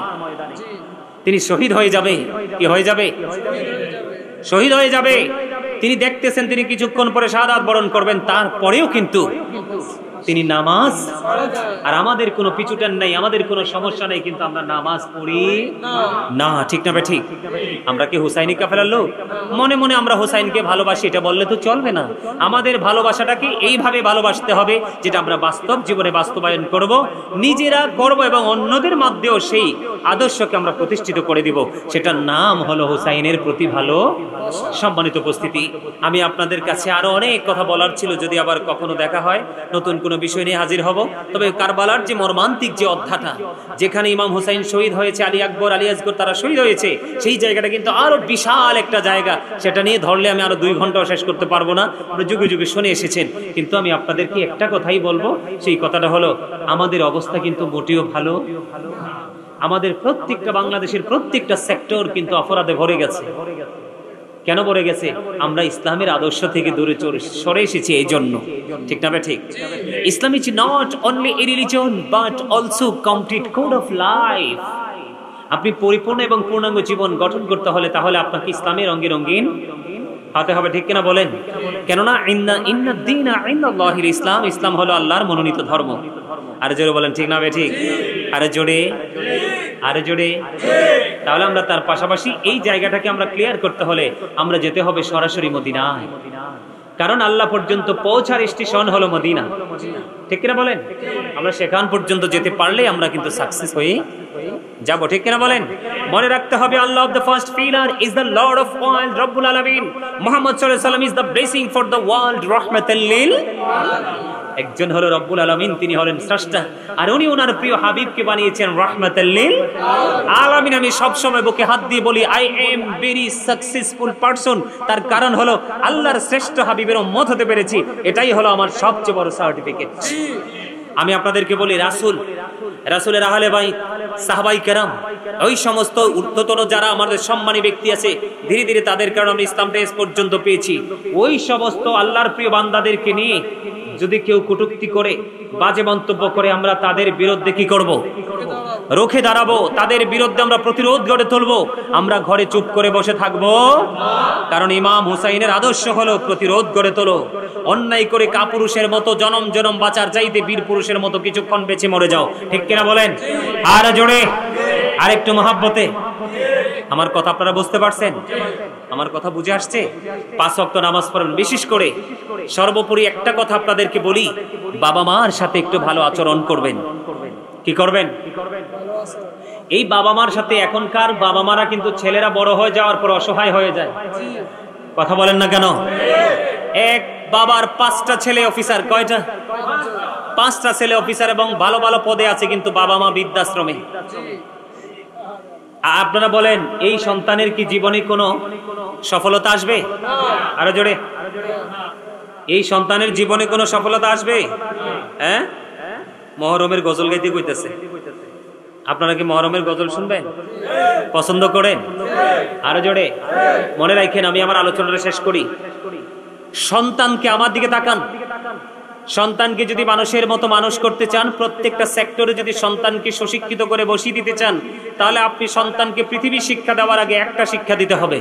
তিনি শহীদ হয়ে যাবে। কি হয়ে যাবে? শহীদ হয়ে যাবে। তিনি দেখতেছেন তিনি কিছুক্ষণ পরে শাহাদাত বরণ করবেন, তারপরেও কিন্তু তিনি নামাজ, আর আমাদের কোনো পিছুটান নাই, আমাদের কোনো সমস্যা নেই, কিন্তু আমরা নামাজ পড়ি না, ঠিক না ঠিক? আমরা কি হুসাইনি কাফেলার লোক? মনে মনে আমরা হুসাইনকে ভালোবাসি, এটা বললে তো চলবে না। আমাদের ভালোবাসাটাকে এইভাবে ভালোবাসতে হবে, যেটা আমরা বাস্তব জীবনে বাস্তবায়ন করব, নিজেরা করব, এবং অন্যদের মধ্যেও সেই আদর্শকে আমরা প্রতিষ্ঠিত করে দিব। সেটার নাম হলো হুসাইনের প্রতি ভালো। সম্মানিত উপস্থিতি, আমি আপনাদের কাছে আরো অনেক কথা বলার ছিল, যদি আবার কখনো দেখা হয় নতুন কোনো বিষয় নিয়ে হাজির হব। তবে কারবালার যে মর্মান্তিক যে অধ্যায়টা, যেখানে ইমাম হুসাইন শহীদ হয়েছে, আলী আকবর, আলী আসগর তারা শহীদ হয়েছে, সেই জায়গাটা কিন্তু আরো বিশাল একটা জায়গা। সেটা নিয়ে ধরলে আমি আরো 2 ঘন্টাও শেষ করতে পারবো না, আপনি যুগে যুগে শুনে এসেছেন। কিন্তু আমি আপনাদেরকে একটা কথাই বলবো, সেই কথাটা হলো আমাদের অবস্থা কিন্তু মোটেও ভালো। আমাদের প্রত্যেকটা, বাংলাদেশের প্রত্যেকটা সেক্টর কিন্তু অপরাধে ভরে গেছে। কেন পড়ে গেছে? আমরা ইসলামের আদর্শ থেকে দূরে সরে এসেছি এই জন্য। ঠিক না? ঠিক। Islam is not only a religion but also complete code of life. আপনি পরিপূর্ণ এবং পূর্ণাঙ্গ জীবন গঠন করতে হলে তাহলে আপনাকে ইসলামের রঙে রঙিন হতে হবে। ঠিক কিনা বলেন? কেননা ইন্না দীনা ইনদাল্লাহিল ইসলাম, ইসলাম হলো আল্লাহর মনোনীত ধর্ম। আরে জোরে বলেন ঠিক না ঠিক? আরে জোরে, আরে জোরে। তাহলে আমরা তার পাশাপাশি এই জায়গাটাকে আমরা ক্লিয়ার করতে হলে আমরা যেতে হবে সরাসরি মদিনায়, কারণ আল্লাহ পর্যন্ত পৌঁছার স্টেশন হলো মদিনা। ঠিক কিনা বলেন? আমরা সেখান পর্যন্ত যেতে পারলে আমরা কিন্তু সাকসেস হয়ে যাব। ঠিক কিনা বলেন? মনে রাখতে হবে Allah of the first pillar is the lord of world রব্বুল আলামিন। মুহাম্মদ সাল্লাল্লাহু আলাইহি ওয়াসাল্লাম is the blessing for the world রাহমাতাল লিল আলামিন। একজন হলো রব্বুল আলামিন, তিনি হলেন স্রষ্টা, আর উনি ওনার প্রিয় হাবিবকে বানিয়েছেন রাহমাতাল লিল আলামিন। আমি সব সময় বুকে হাত দিয়ে বলি I am very successful person. তার কারণ হলো আল্লাহর শ্রেষ্ঠ হাবিবের উম্মত হতে পেরেছি, এটাই হলো আমার সবচেয়ে বড় সার্টিফিকেট। আমি আপনাদেরকে বলি রাসূলের আহলে বাইত, সাহাবায়ে কেরাম, ওই সমস্ত ঊর্ধ্বতন যারা আমাদের সম্মানী ব্যক্তি আছে, ধীরে ধীরে তাদের কারণে আমরা ইসলামটা এস পর্যন্ত পেয়েছি। ওই সমস্ত আল্লাহর প্রিয় বান্দাদেরকে নিয়ে যদি কেউ কটূক্তি করে, বাজে মন্তব্য করে, আমরা তাদের বিরুদ্ধে কি করব? রুখে দাঁড়াবো। তাদের বিরুদ্ধে আমরা প্রতিরোধ গড়ে তুলবো। আমরা ঘরে চুপ করে বসে থাকবো? কারণ ইমাম হুসাইনের আদর্শ হলো প্রতিরোধ গড়ে তোলো। অন্যায় করে কাপুরুষের মতো জনম জনম বাঁচার চাইতে বীর পুরুষের মতো কিছুক্ষণ বেঁচে মরে যাও। ঠিক কিনা বলেন? আর জোরে, আর একটু মহাব্বতে। আমার কথা আপনারা বুঝতে পারছেন? আমার কথা বুঝে আসছে? 5 ওয়াক্ত নামাজ পড়েন। বিশেষ করে সর্বোপরি একটা কথা আপনাদেরকে বলি, বাবা মার সাথে একটু ভালো আচরণ করবেন। কি করবেন? এই বাবা মার সাথে, এখনকার বাবা মারা কিন্তু ছেলেরা বড় হয়ে যাওয়ার পর অসহায় হয়ে যায়। কথা বলেন না কেন? এক বাবার 5টা ছেলে অফিসার। কয়টা? 5টা ছেলে অফিসার এবং ভালো ভালো পদে আছে, কিন্তু বাবা মা বৃদ্ধাশ্রমে। আপনারা বলেন এই সন্তানের কি জীবনে কোনো সফলতা আসবে? আরো জোরে। এই সন্তানের জীবনে কোনো সফলতা আসবে? হ্যাঁ? মহরমের গজল গাইতে কইতেছে। আপনারা কি মহরমের গজল শুনবেন? পছন্দ করেন? আরো জোরে। মনে রাখেন, আমি আমার আলোচনাটা শেষ করি। সন্তানকে, আমার দিকে তাকান, সন্তানকে যদি মানুষের মতো মানুষ করতে চান, প্রত্যেকটা সেক্টরে যদি সন্তানকে সুশিক্ষিত করে বসিয়ে দিতে চান, তাহলে আপনি সন্তানকে পৃথিবীর শিক্ষা দেওয়ার আগে একটা শিক্ষা দিতে হবে।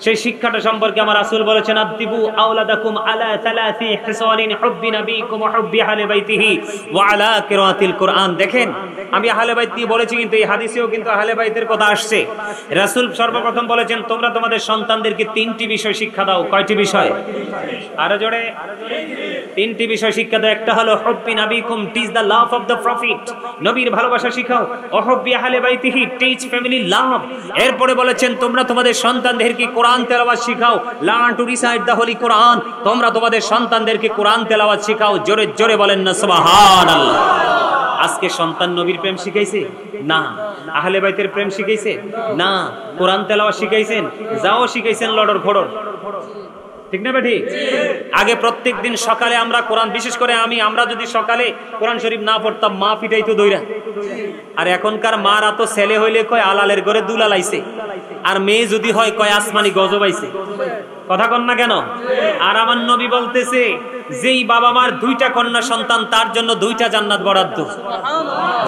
সেই শিক্ষাটা সম্পর্কে আমার রাসূল বলেছেন, আদিবু আওলাদাকুম আলা সালাসি হিসালিন হুব্বি নবিকুম ওয়া হুব্বি আহলি বাইতিহি ওয়া আলা কিরাআতিল কুরআন। দেখেন, আমি আহলে বাইত নিয়ে বলেছি, কিন্তু এই হাদিসেও কিন্তু আহলে বাইতের কথা আসছে। রাসূল সর্বপ্রথম বলেছেন, তোমরা তোমাদের সন্তানদেরকে 3টি বিষয় শিক্ষা দাও। কয়টি বিষয়? আরো জোরে। 3টি বিষয় শিক্ষা দাও। একটা হলো হুব্বি নবিকুম, teach the love of the prophet, নবীর ভালোবাসা শিখাও। ওয়া হুব্বি আহলি বাইতিহি, টিচ ফ্যামিলি লাভ। এরপরে বলেছেন, তোমরা তোমাদের সন্তানদেরকে কোরআন তেলাওয়াত শিখাও। Learn to recite the holy Quran, তোমরা তোমাদের সন্তানদেরকে কোরআন তেলাওয়াত শিখাও। জোরে জোরে বলেন না সুবহানাল্লাহ। আজকে সন্তান নবীর প্রেম শিখাইছে? না। আহলে বাইতের প্রেম শিখাইছে? না। কোরআন তেলাওয়াত শিখাইছেন? যাও শিখাইছেন লড়র ঘড়র। ঠিক না বেঠি? আগে প্রত্যেক দিন সকালে আমরা কোরআন, বিশেষ করে আমরা যদি সকালে কোরআন শরীফ না পড়তাম, মা পিটাইতো দইরা। আর এখনকার মারা তো ছেলে হইলে কয় আলালের ঘরে দুলা লাইছে, আর মেয়ে যদি হয় কয় আসমানি গজব আইছে। কথা কন না কেন? আর আমার নবী বলতেছে, যেই বাবা মার 2টা কন্যা সন্তান, তার জন্য 2টা জান্নাত বরাদ্দ।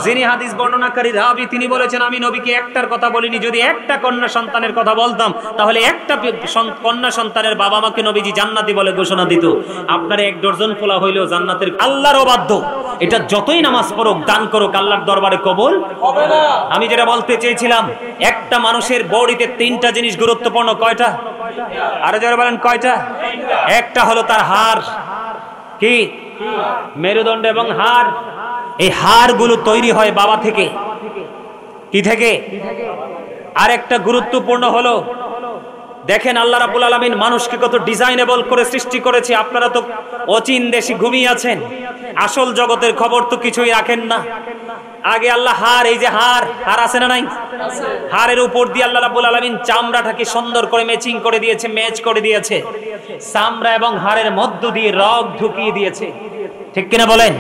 যিনি হাদিস বর্ণনাকারী রাবী, তিনি বলেছেন, আমি নবীকে একটার কথা বলিনি, যদি একটা কন্যা সন্তানের কথা বলতাম তাহলে একটা কন্যা সন্তানের বাবা মাকে নবীজি জান্নাতি বলে ঘোষণা দিত। আপনার 1 ডজন ফোলা হইলেও জান্নাতের আল্লাহর অবাধ্য। এটা যতই নামাজ পড়ুক, দান করুক, আল্লাহর দরবারে কবুল হবে না। আমি যেটা বলতে চেয়েছিলাম, একটা মানুষের বডিতে 3টা জিনিস গুরুত্বপূর্ণ। কয়টা? আরে যারা বলেন কয়টা? একটা হলো তার হাড়। কি? মেরুদণ্ড এবং হাড়। এই হাড়গুলো তৈরি হয় বাবা থেকে। কি থেকে? আর একটা গুরুত্বপূর্ণ হলো, দেখেন আল্লাহ রাব্বুল আলামিন মানুষকে কত ডিজাইনেবল করে সৃষ্টি করেছে। আপনারা তো অচিন দেশে ঘুমিয়ে আছেন, আসল জগতের খবর তো কিছুই রাখেন না। আগে আল্লাহ হাড়, এই যে হাড় আছে না নাই? হাড়ের উপর দিয়ে আল্লাহ রাব্বুল আলামিন চামড়াটাকে সুন্দর করে ম্যাচিং করে দিয়েছে, ম্যাচ করে দিয়েছে। চামড়া এবং হাড়ের মধ্য দিয়ে রগ ঢুকিয়ে দিয়েছে। ঠিক কিনা বলেন?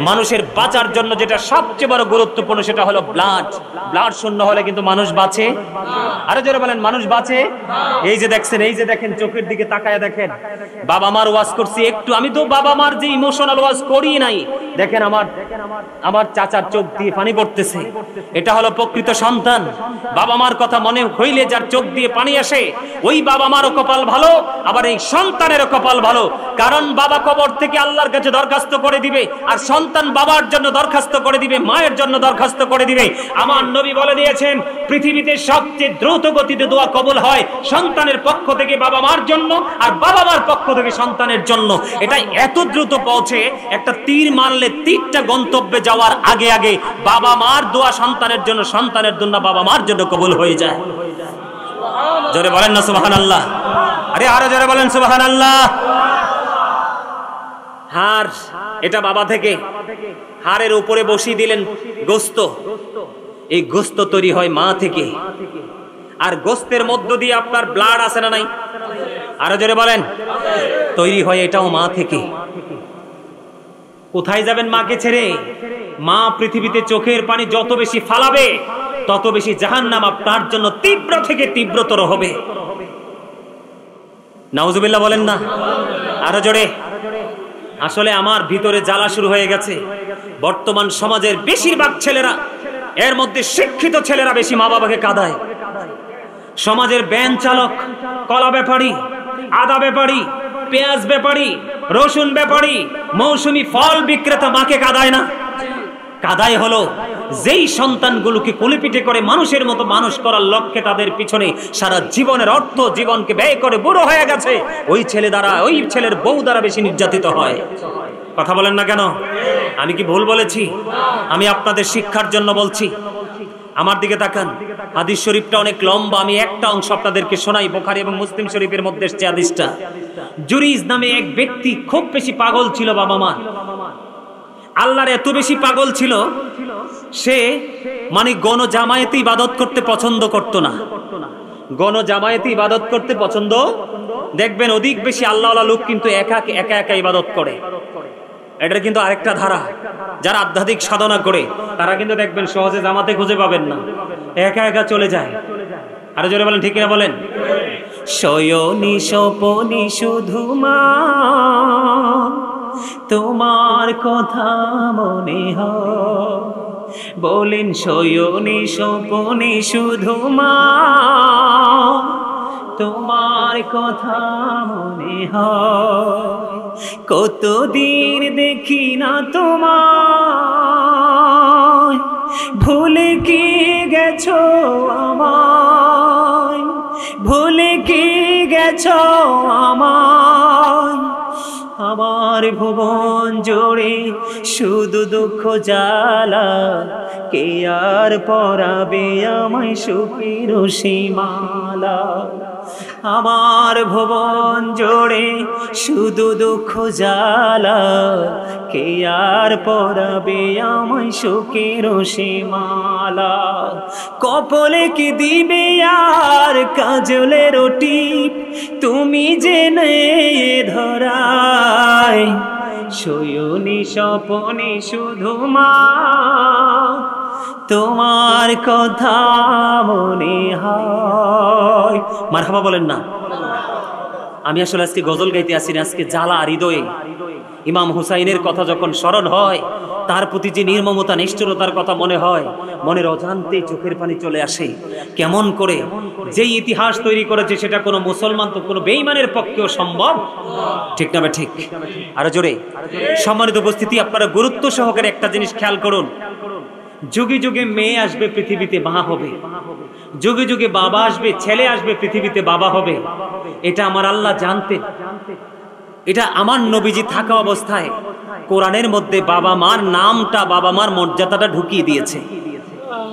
মানুষের বাঁচার জন্য যেটা সবচেয়ে বড় গুরুত্বপূর্ণ, সেটা হলো ব্লাড। ব্লাড শূন্য হলে কিন্তু মানুষ বাঁচে আরো জোরে বলেন মানুষ বাঁচে। এই যে দেখছেন, এই যে দেখেন, চোখের দিকে তাকায় দেখেন, বাবা মার ওয়াজ করছি একটু, আমি তো বাবা মার যে ইমোশনাল ওয়াজ করি নাই, দেখেন আমার চাচার চোখ দিয়ে পানি পড়তেছে। এটা হলো প্রকৃত সন্তান। বাবা মার কথা মনে হইলে যার চোখ দিয়ে পানি আসে, ওই বাবা মারও কপাল ভালো, আবার এই সন্তানেরও কপাল ভালো। কারণ বাবা কবর থেকে আল্লাহর কাছে দরখাস্ত করে দিবে, আর সন্তান বাবার জন্য দরখাস্ত করে দিবে, মায়ের জন্য দরখাস্ত করে দিবে। আমার নবী বলে দিয়েছেন, পৃথিবীতে সবচেয়ে দ্রুত গতিতে দোয়া কবুল হয় সন্তানের পক্ষ থেকে বাবা মার জন্য, আর বাবা মার পক্ষ থেকে সন্তানের জন্য। এটা এত দ্রুত পৌঁছে, একটা তীর মারলে তীরটা গন্তব্যে যাওয়ার আগে আগে বাবা মার দোয়া সন্তানের জন্য, সন্তানের জন্য বাবা মার জন্য কবুল হয়ে যায়। জোরে বলেন না সুবহানাল্লাহ। আরে আরো জোরে বলেন সুবহানাল্লাহ। হাড়, এটা বাবা থেকে হাড়ের উপরে বসিয়ে দিলেন গোস্ত, এই গোস্ত তৈরি হয় মা থেকে। আর গোস্তের মধ্য দিয়ে আপনার ব্লাড আছে না নাই? আরো জোরে বলেন। তৈরি হয় এটাও মা থেকে। কোথায় যাবেন মাকে ছেড়ে? মা পৃথিবীতে চোখের পানি যত বেশি ফালাবে, তত বেশি জাহান্নাম আপনার জন্য তীব্র থেকে তীব্রতর হবে। নাউজুবিল্লাহ বলেন না। আরো জোরে। আসলে আমার ভিতরে জ্বালা শুরু হয়ে গেছে। বর্তমান সমাজের বেশিরভাগ ছেলেরা, এর মধ্যে শিক্ষিত ছেলেরা বেশি মা বাবাকে কাঁদায়। সমাজের ভ্যান চালক, কলা ব্যাপারী, আদা ব্যাপারী, পেঁয়াজ ব্যাপারী, রসুন ব্যাপারী, মৌসুমী ফল বিক্রেতা মাকে কাঁদায় না? কাদায় হলো যেই সন্তানগুলোকে কুলিপিটে করে মানুষের মতো মানুষ করার লক্ষ্যে তাদের পিছনে সারা জীবনের অর্থ জীবনকে ব্যয় করে বুড়ো হয়ে গেছে, ওই ছেলে দ্বারা, ওই ছেলের বউ দ্বারা বেশি নির্যাতিত হয়। কথা বলেন না কেন? আমি কি ভুল বলেছি? আমি আপনাদের শিক্ষার জন্য বলছি। আমার দিকে তাকান, হাদিস শরীফটা অনেক লম্বা, আমি একটা অংশ আপনাদেরকে শোনাই। বুখারী এবং মুসলিম শরীফের মধ্যে এসেছে হাদিসটা। জুরিজ নামে এক ব্যক্তি খুব বেশি পাগল ছিল বাবা মা। আল্লাহর এত বেশি পাগল ছিল, সে মানে গণজামায়াতে ইবাদত করতে পছন্দ করত না। গণজামায়াতে ইবাদত করতে পছন্দ, দেখবেন অধিক বেশি আল্লাহওয়ালা লোক কিন্তু একা একা ইবাদত করে। এটা কিন্তু আরেকটা ধারা। যারা আধ্যাত্মিক সাধনা করে তারা কিন্তু দেখবেন সহজে জামাতে খুঁজে পাবেন না, একা একা চলে যায়। আরো জোরে বলেন, ঠিক কিনা বলেন? শয়নি স্বপনি শুধু মা, তোমার কথা মনে হয়। বলেন শয়নি স্বপনি শুধু মা, তোমার কথা মনে হয়। কতদিন দেখি না তোমায়, ভুলে কি গেছো আমায়, ভুলে কি গেছো আমায়। আমার ভুবন জোড়ে শুধু দুঃখ জ্বালা, কে আর পরাবে আমায় সুখের সীমালা। আমার ভুবন জোড়ে শুধু দুঃখ জ্বালা, কে আর পরাবে আমায় সুখের সীমালা। কপালে কি দিবে আর কাজলের টিপ, তুমি জেনে ধরায়। শয়নি স্বপনে শুধু মা, তোমার কথা মনে হয়। মারহাবা বলেন না। আমি আসলে আজকে গজল গাইতে আসি না, আজকে জ্বালা হৃদয়ে ইমাম হুসাইনের কথা যখন স্মরণ হয়, তার প্রতি যে নির্মমতা নিষ্ঠুরতার কথা মনে হয়, মনের অজান্তে চোখের পানি চলে আসে। কেমন করে যেই ইতিহাস তৈরি করেছে সেটা কোনো মুসলমান তো কোনো বেঈমানের পক্ষেও সম্ভব, ঠিক না? ঠিক। আরো জোরে। সম্মানিত উপস্থিতি, আপনারা গুরুত্ব সহকারে একটা জিনিস খেয়াল করুন। যুগে যুগে মেয়ে আসবে, পৃথিবীতে মা হবে। যুগে যুগে বাবা আসবে, ছেলে আসবে, পৃথিবীতে বাবা হবে। এটা আমার আল্লাহ জানতেন। এটা আমার নবীজি থাকা অবস্থায় কোরআনের মধ্যে বাবা মার নামটা, বাবা মার মর্যাদাটা ঢুকিয়ে দিয়েছে।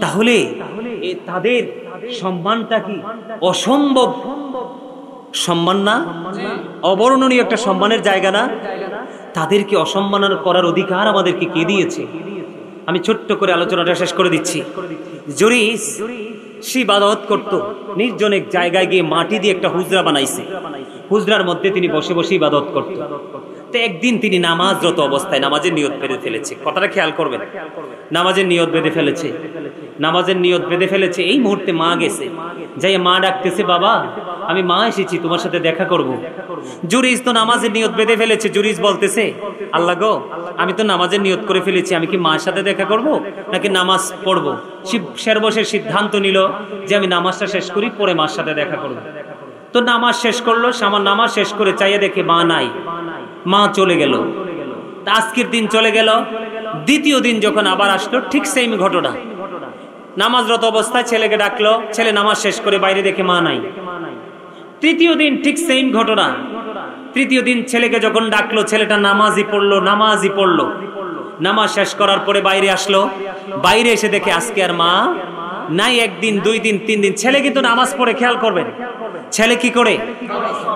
তাহলে তাদের সম্মানটা কি অসম্ভব সম্মান না? অবর্ণনীয় একটা সম্মানের জায়গা না? তাদেরকে অসম্মাননা করার অধিকার আমাদেরকে কে দিয়েছে? আমি ছোট্ট করে আলোচনাটা শেষ করে দিচ্ছি। জুরিস সে ইবাদত করত, নির্জন এক জায়গায় গিয়ে মাটি দিয়ে একটা হুজরা বানাইছে। হুজরার মধ্যে তিনি বসে বসে ইবাদত করত। তো একদিন তিনি নামাজরত অবস্থায় নামাজের নিয়ত বেঁধে ফেলেছে। কথাটা খেয়াল করবেন, নামাজের নিয়ত বেঁধে ফেলেছে। নামাজের নিয়ত বেঁধে ফেলেছে, এই মুহূর্তে মা গেছে। যাই মা ডাকতেছে, বাবা আমি মা এসেছি তোমার সাথে দেখা করব। জুরিজ তো নামাজের নিয়ত বেঁধে ফেলেছে। জুরিজ বলতেছে, আল্লাহ গো, আমি তো নামাজের নিয়ত করে ফেলেছি, আমি কি মার সাথে দেখা করব নাকি নামাজ পড়বো? সর্বশেষ সিদ্ধান্ত নিল যে আমি নামাজটা শেষ করি, পরে মার সাথে দেখা করব। তো নামাজ শেষ করলো, সামার নামাজ শেষ করে চাইয়ে দেখে মা নাই, মা চলে গেল। আজকের দিন চলে গেল। দ্বিতীয় দিন যখন আবার আসলো, ঠিক সেম ঘটনা। নামাজরত অবস্থায় ছেলেকে ডাকলো, ছেলে নামাজ শেষ করে বাইরে দেখে মা নাই। তৃতীয় দিন ঠিক সেম ঘটনা। তৃতীয় দিন ছেলেকে যখন ডাকলো, ছেলেটা নামাজই পড়লো। নামাজ শেষ করার পরে বাইরে আসলো, বাইরে এসে দেখে আজকে আর মা নাই। একদিন, 2 দিন, 3 দিন, ছেলে কিন্তু নামাজ পড়ে, খেয়াল করবেন ছেলে কি করে।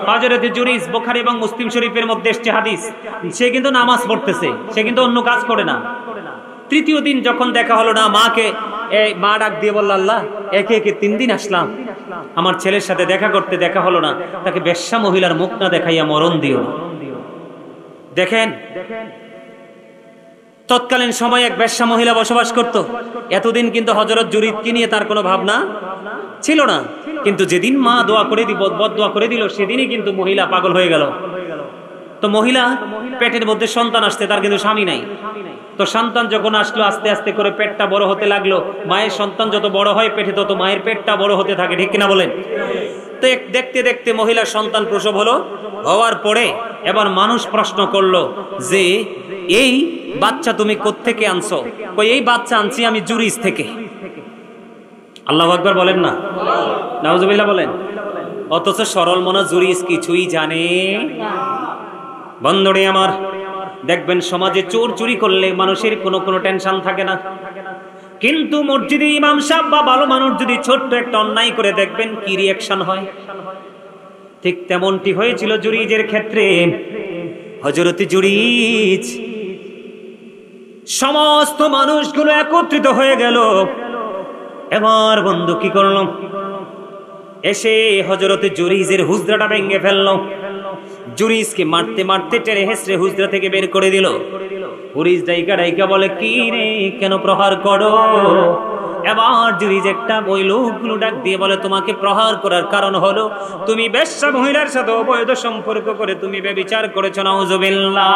হযরত জুরিজ, বুখারী এবং মুসলিম শরীফের মধ্যে এসেছে হাদিস, সে কিন্তু নামাজ পড়তেছে, সে কিন্তু অন্য কাজ করে না। তৃতীয় দিন যখন দেখা হলো না, মা ডাক দিয়ে বলল, আল্লাহ একে 3 দিন আসলাম, আমার ছেলের সাথে দেখা করতে, দেখা হলো না, তাকে বেশ্যা মহিলার মুখ না দেখাইয়া মরণ দিও। দেখেন, তৎকালীন সময়ে এক বেশ্যা মহিলা বসবাস করত। এতদিন কিন্তু হযরত জুরিদকে নিয়ে তার কোনো ভাবনা ছিল না। কিন্তু যেদিন মা দোয়া করে বদদোয়া করে দিল, সেদিনই কিন্তু মহিলা পাগল হয়ে গেল। তো মহিলা পেটের মধ্যে সন্তান আসছে, তার কিন্তু স্বামী নাই। তো সন্তান যখন আসলো, আস্তে আস্তে করে পেটটা বড় হতে লাগলো। মায়ের সন্তান যত বড় হয় পেটে, তত মায়ের পেটটা বড় হতে থাকে, ঠিক কিনা বলেন? তো দেখতে দেখতে মহিলার সন্তান প্রসব হলো। হওয়ার পরে এবার মানুষ প্রশ্ন করলো যে এই বাচ্চা তুমি কোত্থেকে আনছো? কই, এই বাচ্চা আনছি আমি জুরিজ থেকে। আল্লাহু আকবার বলেন না, নাউজুবিল্লাহ বলেন। অথচ সরল মনা জুরিজ কিছুই জানে বন্ধুরে আমার। দেখবেন সমাজে চোর চুরি করলে মানুষের কোনো টেনশন থাকে না, কিন্তু মসজিদে ইমাম সাহেব বা ভালো মানুষ যদি ছোট্ট একটা অন্যায় করে, দেখবেন কি রিয়াকশন হয়। ঠিক তেমনটি হয়েছিল জুরিজের ক্ষেত্রে। হযরত জুরিজ, সমস্ত মানুষগুলো একত্রিত হয়ে গেল। এবার বন্ধু কি করলো, এসে হযরত জুরিজের হুজরাটা ভেঙে ফেললো। জুরিজকে মারতে মারতে টেনে হেসড়ে হুজরা থেকে বের করে দিল। জুরিজ ডাইকা বলে, কি রে, কেন প্রহার করো? এবার জুরিজ একটা ওই লোকগুলো ডাক দিয়ে বলে, তোমাকে প্রহার করার কারণ হলো তুমি বেশ্যা মহিলার সাথে অবৈধ সম্পর্ক করে তুমি ব্যভিচার করেছো। নাউজুবিল্লাহ।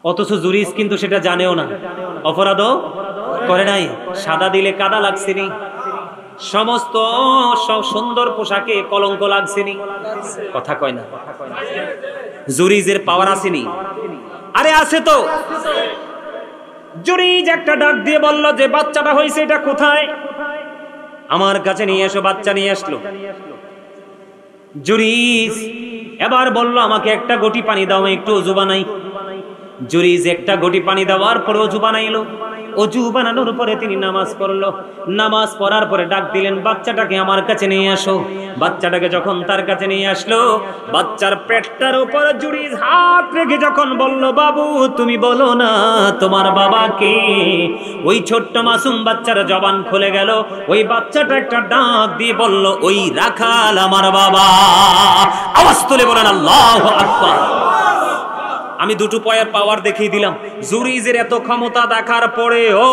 অথচ জুরিজ কিন্তু সেটা জানেও না, অপরাধও করে নাই। সাদা দিলে কাদা লাগছেনি, সমস্ত সুন্দর পোশাকে কলঙ্ক লাগছেনি, কথা কয় না। জুরিজের পাওয়ার আসেনি? আরে আছে তো। জুরিজ একটা ডাক দিয়ে বলল যে বাচ্চাটা হয়েছে, এটা কোথায়? আমার কাছে নিয়ে এসো। বাচ্চা নিয়ে আসলো। জুরিজ এবার বলল, আমাকে একটা ঘটি পানি দাও, একটু ওযু বানাই। জুরিজ একটা ঘটি পানি দেওয়ার পরে ওযু বানাইলো। ওযু বানানোর পরে তিনি নামাজ পড়লো। নামাজ পড়ার পরে ডাক দিলেন, বাচ্চাটাকে আমার কাছে নিয়ে আসো। বাচ্চাটাকে যখন তার কাছে নিয়ে আসলো, বাচ্চার পেটটার উপর জুরিজ হাত রেখে যখন বলল, বাবু তুমি বলো না তোমার বাবা কে? ওই ছোট্ট মাসুম বাচ্চার জবান খুলে গেল। ওই বাচ্চাটা একটা ডাক দিয়ে বলল, ওই রাখাল আমার বাবা। আওয়াজ তুলে বলেন আল্লাহু আকবার। আমি দুটো পাওয়ার দেখিয়ে দিলাম। জুরিজের এত ক্ষমতা দেখার পরেও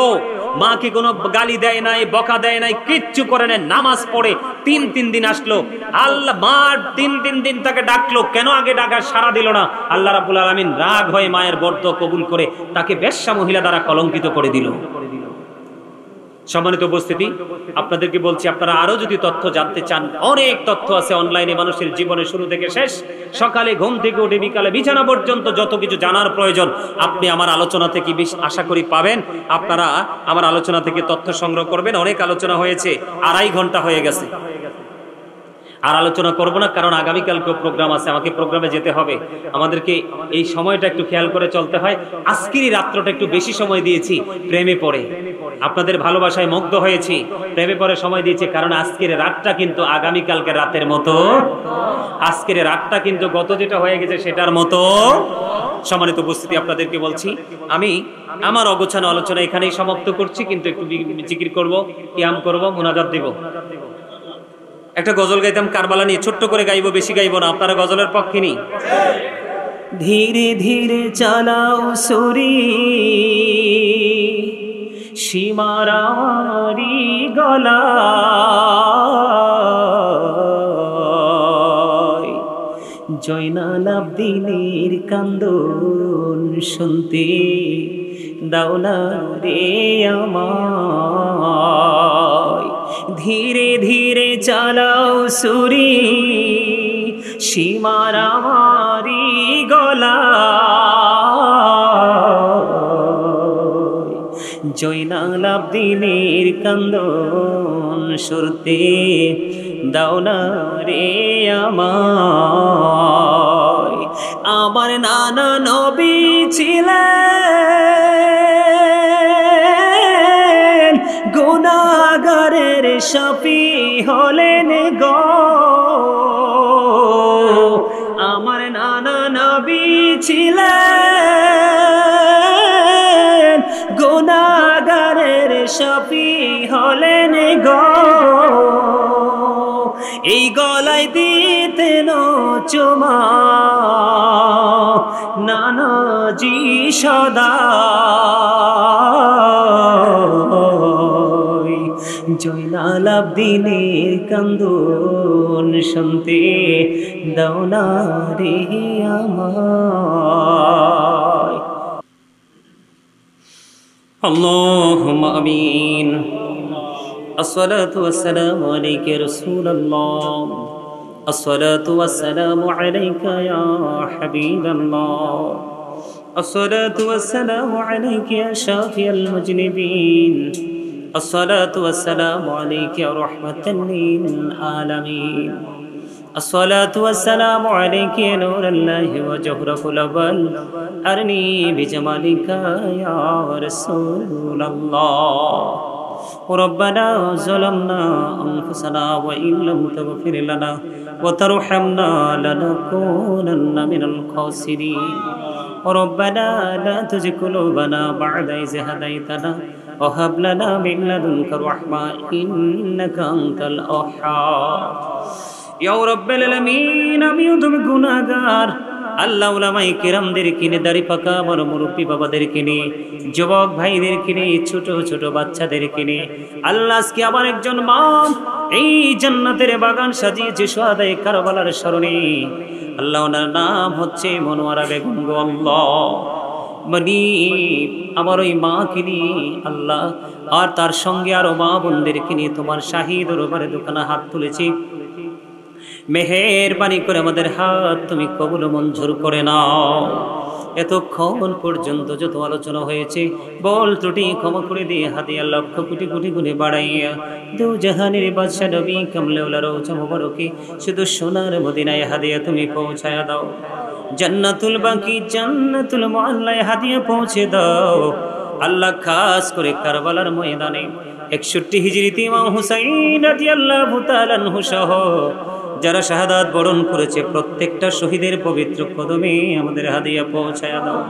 মাকে কোনো গালি দেয় নাই, বকা দেয় নাই, কিচ্ছু করে নাই। নামাজ পড়ে 3 দিন আসলো। আল্লাহ মা 3 দিন তাকে ডাকলো, কেন আগে ডাকার সাড়া দিল না? আল্লাহ রাব্বুল আলামিন রাগ হয়ে মায়ের বরদোয়া কবুল করে তাকে বেশ্যা মহিলা দ্বারা কলঙ্কিত করে দিল। সম্মানিত উপস্থিতি, আপনাদেরকে বলছি, আপনারা আরো যদি তথ্য জানতে চান, অনেক তথ্য আছে অনলাইনে। মানুষের জীবনের শুরু থেকে শেষ, সকালে ঘুম থেকে উঠে বিকালে বিছানা পর্যন্ত যত কিছু জানার প্রয়োজন আপনি আমার আলোচনা থেকে আশা করি পাবেন। আপনারা আমার আলোচনা থেকে তথ্য সংগ্রহ করবেন। অনেক আলোচনা হয়েছে, 2.5 ঘন্টা হয়ে গেছে। আর আলোচনা করব না, কারণ আগামীকালকেও প্রোগ্রাম আছে, আমাকে প্রোগ্রামে যেতে হবে। আমাদেরকে এই সময়টা একটু খেয়াল করে চলতে হয়। আজকেরই রাত্রটা একটু বেশি সময় দিয়েছি প্রেমে পড়ে, আপনাদের ভালোবাসায় মুগ্ধ হয়েছি, প্রেমে পড়ে সময় দিয়েছি। কারণ আজকের রাতটা কিন্তু আগামীকালকের রাতের মতো, আজকের রাতটা কিন্তু গত যেটা হয়ে গেছে সেটার মতো। সম্মানিত উপস্থিতি, আপনাদেরকে বলছি, আমি আমার অগোছানো আলোচনা এখানেই সমাপ্ত করছি, কিন্তু একটু জিকির করব, কিয়াম করব, মুনাজাত দেব। একটা গজল গাইতাম কারবালা নিয়ে, ছোট্ট করে গাইবো, বেশি গাইবো না। আপনারা গজলের পক্ষে নি? ধীরে ধীরে চালাও সুরি, সীমারারি গলা জয়নাল আবদিনের কান্দন শুনতে দাওলা রে আমায় ধীরে ধীরে চালাও সুরি সীমারারি গলা জয়নাল আবদিনের কান্দন শুনতে দাওলা রে আমায় আমার নানা নবী ছিলেন গুনাহগারের শাফি হলেন গো আমার নানা নবী ছিলেন গুনাহগারের শাফি হলেন গো এই গলায় দিতেন চুমা নানাজি সদা জয়নাল আবদিনের কান্দন শুনতে দাওলা রে আমায় আল্লাহুম্মা আমিন الصلاة والسلام عليك يا رسول الله الصلاة والسلام عليك يا حبيب الله الصلاة والسلام عليك يا شافي المذنبين الصلاة والسلام عليك يا رحمة للعالمين الصلاة والسلام عليك يا نور الله وجهره الأول أرني بجمالك يا رسول الله ربنا ظلمنا أنفسنا وإن لم تغفر لنا وترحمنا لنكونن من الخاسرين ربنا لا تزغ قلوبنا بعد إذ هديتنا وهب لنا من لدنك رحمة إنك أنت الوهاب يا رب العالمين আমি তুমি গুনাহগার আল্লাহ উলামায়ে কিরামদের কিনে দাড়ি পাকা আমার মুরব্বী বাবাদের কিনে যুবক ভাইদের কিনে ছোট ছোট বাচ্চাদের কিনে আল্লাহ আজকে আবার একজন মা এই জান্নাতের বাগান সাজিয়েছে সুহাদায়ে কারবালার স্মরণে আল্লাহ ওনার নাম হচ্ছে মনোয়ারা বেগম গো আল্লাহ মানে আমার ওই মা কিনে আল্লাহ আর তার সঙ্গে আরো মা বোনদের কিনে তোমার শাহী দরবারে দোকানে হাত তুলেছি মেহেরবানি করে আমাদের হাত তুমি কবুল মঞ্জুর করে নাও এতক্ষণ পর্যন্ত যত আলোচনা হয়েছে বল ত্রুটি ক্ষমা করে দিয়ে হাদিয়া লক্ষ কোটি কোটি গুণে বাড়াইয়া দু জাহানের বাদশা নবী কামলেওয়ালা রওজা মুবারকে শুধু সোনার মদিনায় হাদিয়া তুমি পৌঁছায়া দাও জান্নাতুল বাকি জান্নাতুল মুআল্লায় হাদিয়া পৌঁছে দাও আল্লাহ খাস করে কারবালার ময়দানে 61 হিজরিতে ইমাম হুসাইন রাদিয়াল্লাহু তাআলা আনহু সহ যারা শাহাদাত বরণ করেছে প্রত্যেকটা শহীদের পবিত্র কদমে আমাদের হাদিয়া পৌঁছায়া দাও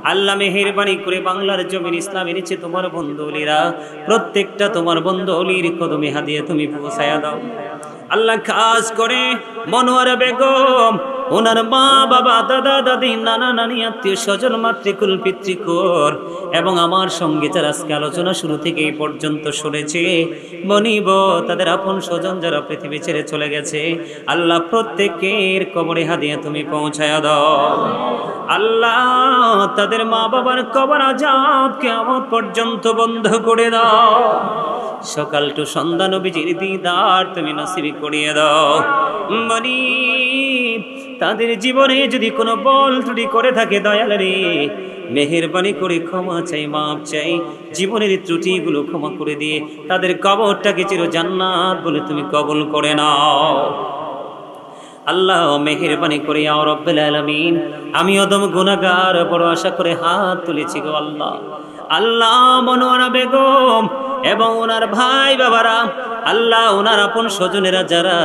আল্লাহ মেহেরবানি করে বাংলার জমিন ইসলাম এনেছে তোমার বন্ধু ওলিরা প্রত্যেকটা তোমার বন্ধু ওলির কদমে হাদিয়া তুমি পৌঁছায়া দাও আল্লাহ খাস করে মনোয়ারা বেগম ওনার মা বাবা দাদা দাদি নানা নানি আত্মীয় স্বজন মাতৃকুল পিতৃকুল এবং আমার সঙ্গে যারা আজকে আলোচনা শুরু থেকে এই পর্যন্ত শুনেছে মনিব তাদের আপন স্বজন যারা পৃথিবী ছেড়ে চলে গেছে আল্লাহ প্রত্যেকের কবরে হাদিয়া তুমি পৌঁছায়া দাও আল্লাহ তাদের মা বাবার কবর আযাব কিয়ামত পর্যন্ত বন্ধ করে দাও সকাল টু সন্ধ্যা নবীজির দিদার তুমি নসিব করিয়ে দাও মনি তাদের জীবনে যদি কোনো বল ত্রুটি করে থাকে দয়াল রে মেহেরবানি করে ক্ষমা চাই মাপ চাই জীবনের ত্রুটিগুলো ক্ষমা করে দিয়ে তাদের কবরটাকে চির জান্নাত বলে তুমি কবুল করে নাও আল্লাহ মেহেরবানি করে ইয়া রাব্বুল আলামিন আমি অদম গুনাহগার বড় আশা করে হাত তুলেছি গো আল্লাহ আল্লাহ মনোয়ারা বেগম এবং ওনার ভাই বাবারা আল্লাহ ওনার আপন স্বজনেরা যারা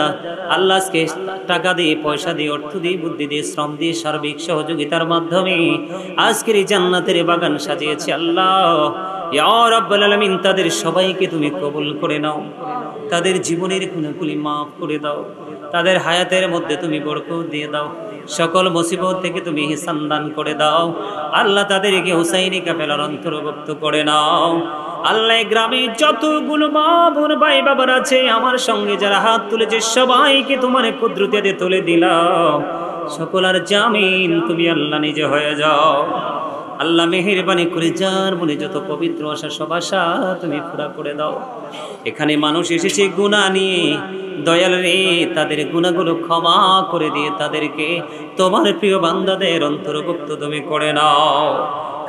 আল্লাহ আজকে টাকা দিয়ে পয়সা দিয়ে অর্থ দিয়ে বুদ্ধি দিয়ে শ্রম দিয়ে সার্বিক সহযোগিতার মাধ্যমে আজকের এই জান্নাতের বাগান সাজিয়েছে আল্লাহ ইয়া রাব্বুল আলামিন তাদের সবাইকে তুমি কবুল করে নাও তাদের জীবনের গুনাহগুলি মাফ করে দাও তাদের হায়াতের মধ্যে তুমি বরকত দিয়ে দাও সকল মুসিবত থেকে তুমি ইহসান দান করে দাও আল্লাহ তাদেরকে হুসাইনি কাফেলার অন্তর্ভুক্ত করে নাও আল্লাহ গ্রামে যতগুলো মা বোন ভাই বাবার আছে আমার সঙ্গে যারা হাত তুলেছে সবাইকে তোমার কুদরতে তুলে দিলাম। সকলের জামিন তুমি আল্লাহ নিজে হয়ে যাও। আল্লাহ মেহেরবানি করে যার মনে যত পবিত্র আশা সব আশা তুমি পুরা করে দাও। এখানে মানুষ এসেছে গুনাহ নিয়ে, দয়াল রে তাদের গুনাহগুলো ক্ষমা করে দিয়ে তাদেরকে তোমার প্রিয় বান্দাদের অন্তর্ভুক্ত তুমি করে নাও।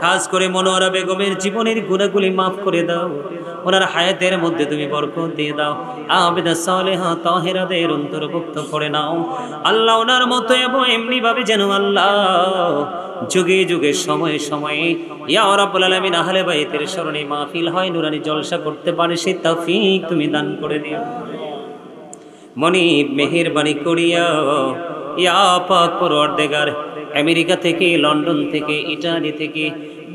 খাস করে মনোয়ারা বেগমের জীবনের গুনাহগুলি মাফ করে দাও, ওনার হায়াতের মধ্যে তুমি বরকত দিয়ে দাও। আবেদা সালেহা তাহেরাদের অন্তর্ভুক্ত করে নাও আল্লাহ। ওনার মতো এবং এমনি ভাবে যেন আল্লাহ যুগে যুগে সময়ে সময়ে ইয়া রাব্বুল আলামিন আহলে বাইতের স্মরণে মাহফিল হয়, নুরানি জলসা করতে পারে সেই তৌফিক তুমি দান করে দিও। মনিব মেহেরবানি করিয়া ইয়া পাক পরওয়ারদিগার, আমেরিকা থেকে, লন্ডন থেকে, ইটালি থেকে,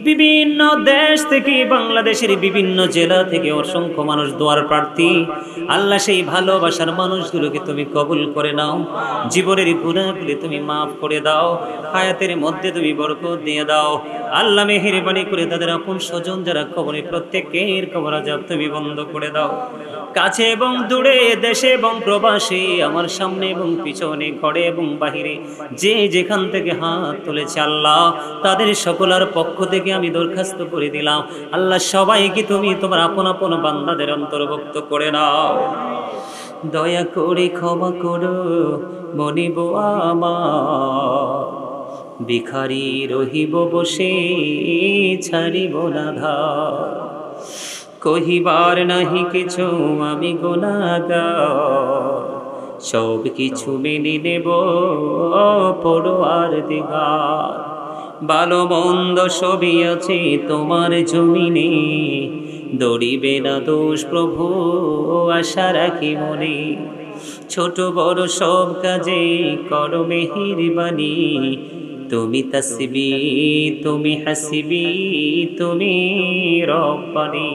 বিভিন্ন দেশ থেকে, বাংলাদেশের বিভিন্ন জেলা থেকে অসংখ্য মানুষ দোয়ার প্রার্থী। আল্লাহ সেই ভালোবাসার মানুষগুলোকে তুমি কবুল করে নাও, জীবনের গুনাহগুলি তুমি মাফ করে দাও, হায়াতের মধ্যে তুমি বরকত দিয়ে দাও। আল্লাহ মেহেরবানি করে তাদের আপন স্বজন যারা কবরে, প্রত্যেকের কবর আযাব তুমি বন্ধ করে দাও। কাছে এবং দূরে, দেশে এবং প্রবাসী, আমার সামনে এবং পিছনে, ঘরে এবং বাহিরে যে যেখান থেকে হাত তুলেছে আল্লাহ তাদের সকলের পক্ষ থেকে আমি দরখাস্ত করে দিলাম আল্লাহ সবাইকে তুমি তোমার আপন আপন বান্দাদের অন্তর্ভুক্ত করে নাও। দয়া করে ক্ষমা করো মনিব আমার, ভিখারি রহিব বসে ছাড়িব না ধার, কহিবার নাহি কিছু আমি গুনাহগার, সব কিছু মেনে নেব পরওয়ারদিগার। ভালো মন্দ সবই আছে তোমার জমিনে, দরিবে না দোষ প্রভু আশা রাখি মনে। ছোট বড় সব কাজে করো মেহেরবানি, তুমি তাসবি তুমি হাসিবি তুমি রব্বানি।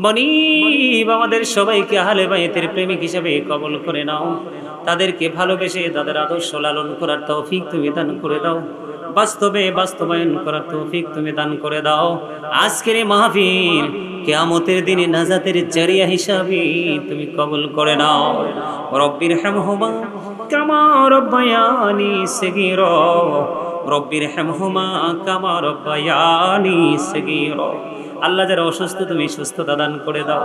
মনিব আমাদের সবাইকে আহলে বাইতের প্রেমিক হিসেবে কবুল করে নাও, তাদেরকে ভালোবেসে তাদের আদর্শ লালন করার তৌফিক তুমি দান করে দাও, বাস্তবে বাস্তবায়ন করার তৌফিক তুমি দান করে দাও। আজকের এই মাহফিল কিয়ামতের দিনে নাজাতের জারিয়া হিসাবে তুমি কবুল করে নাও। রব্বির হামহুমা কামা রব্বায়ানি সগীরা, রব্বির হামহুমা কামা রব্বায়ানি সগীরা। আল্লাহ যারা অসুস্থ তুমি সুস্থতা দান করে দাও,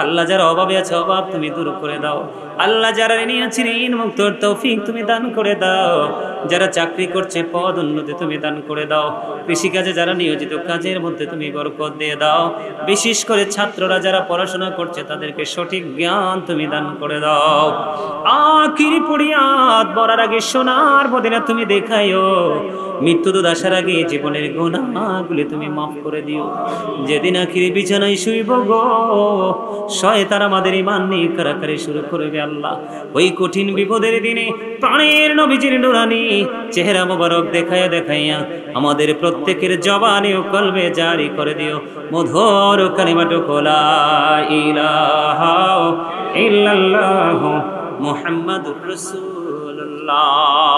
আল্লাহ যারা অভাবে আছে অভাব তুমি দূর করে দাও, আল্লাহ যারা ঋণী আছে ঋণ মুক্তর তৌফিক তুমি দান করে দাও, যারা চাকরি করছে পদ উন্নতি তুমি দান করে দাও, কৃষিকাজে যারা নিয়োজিত কাজের মধ্যে তুমি বরকত দিয়ে দাও, বিশেষ করে ছাত্ররা যারা পড়াশোনা করছে তাদেরকে সঠিক জ্ঞান তুমি দান করে দাও। আখিরি পরিয়াত বলার আগে সোনার মদিনা তুমি দেখাইও, মৃত্যুদূত আসার আগে জীবনের গুনাহগুলি তুমি মাফ করে দিও। যেদিন আখিরি বিছানায় শুইব গো, শয়তান আমাদের ঈমান নিয়ে কারাকারি শুরু করবে আল্লাহ, ওই কঠিন বিপদের দিনে প্রাণের নবীজির নুরানি চেহারা মোবারক দেখাইয়া দেখাইয়া আমাদের প্রত্যেকের জবানে ও কলবে জারি করে দিও মধুর কালিমাটুকু লা ইলাহা ইল্লাল্লাহু মুহাম্মাদুর রাসূলুল্লাহ।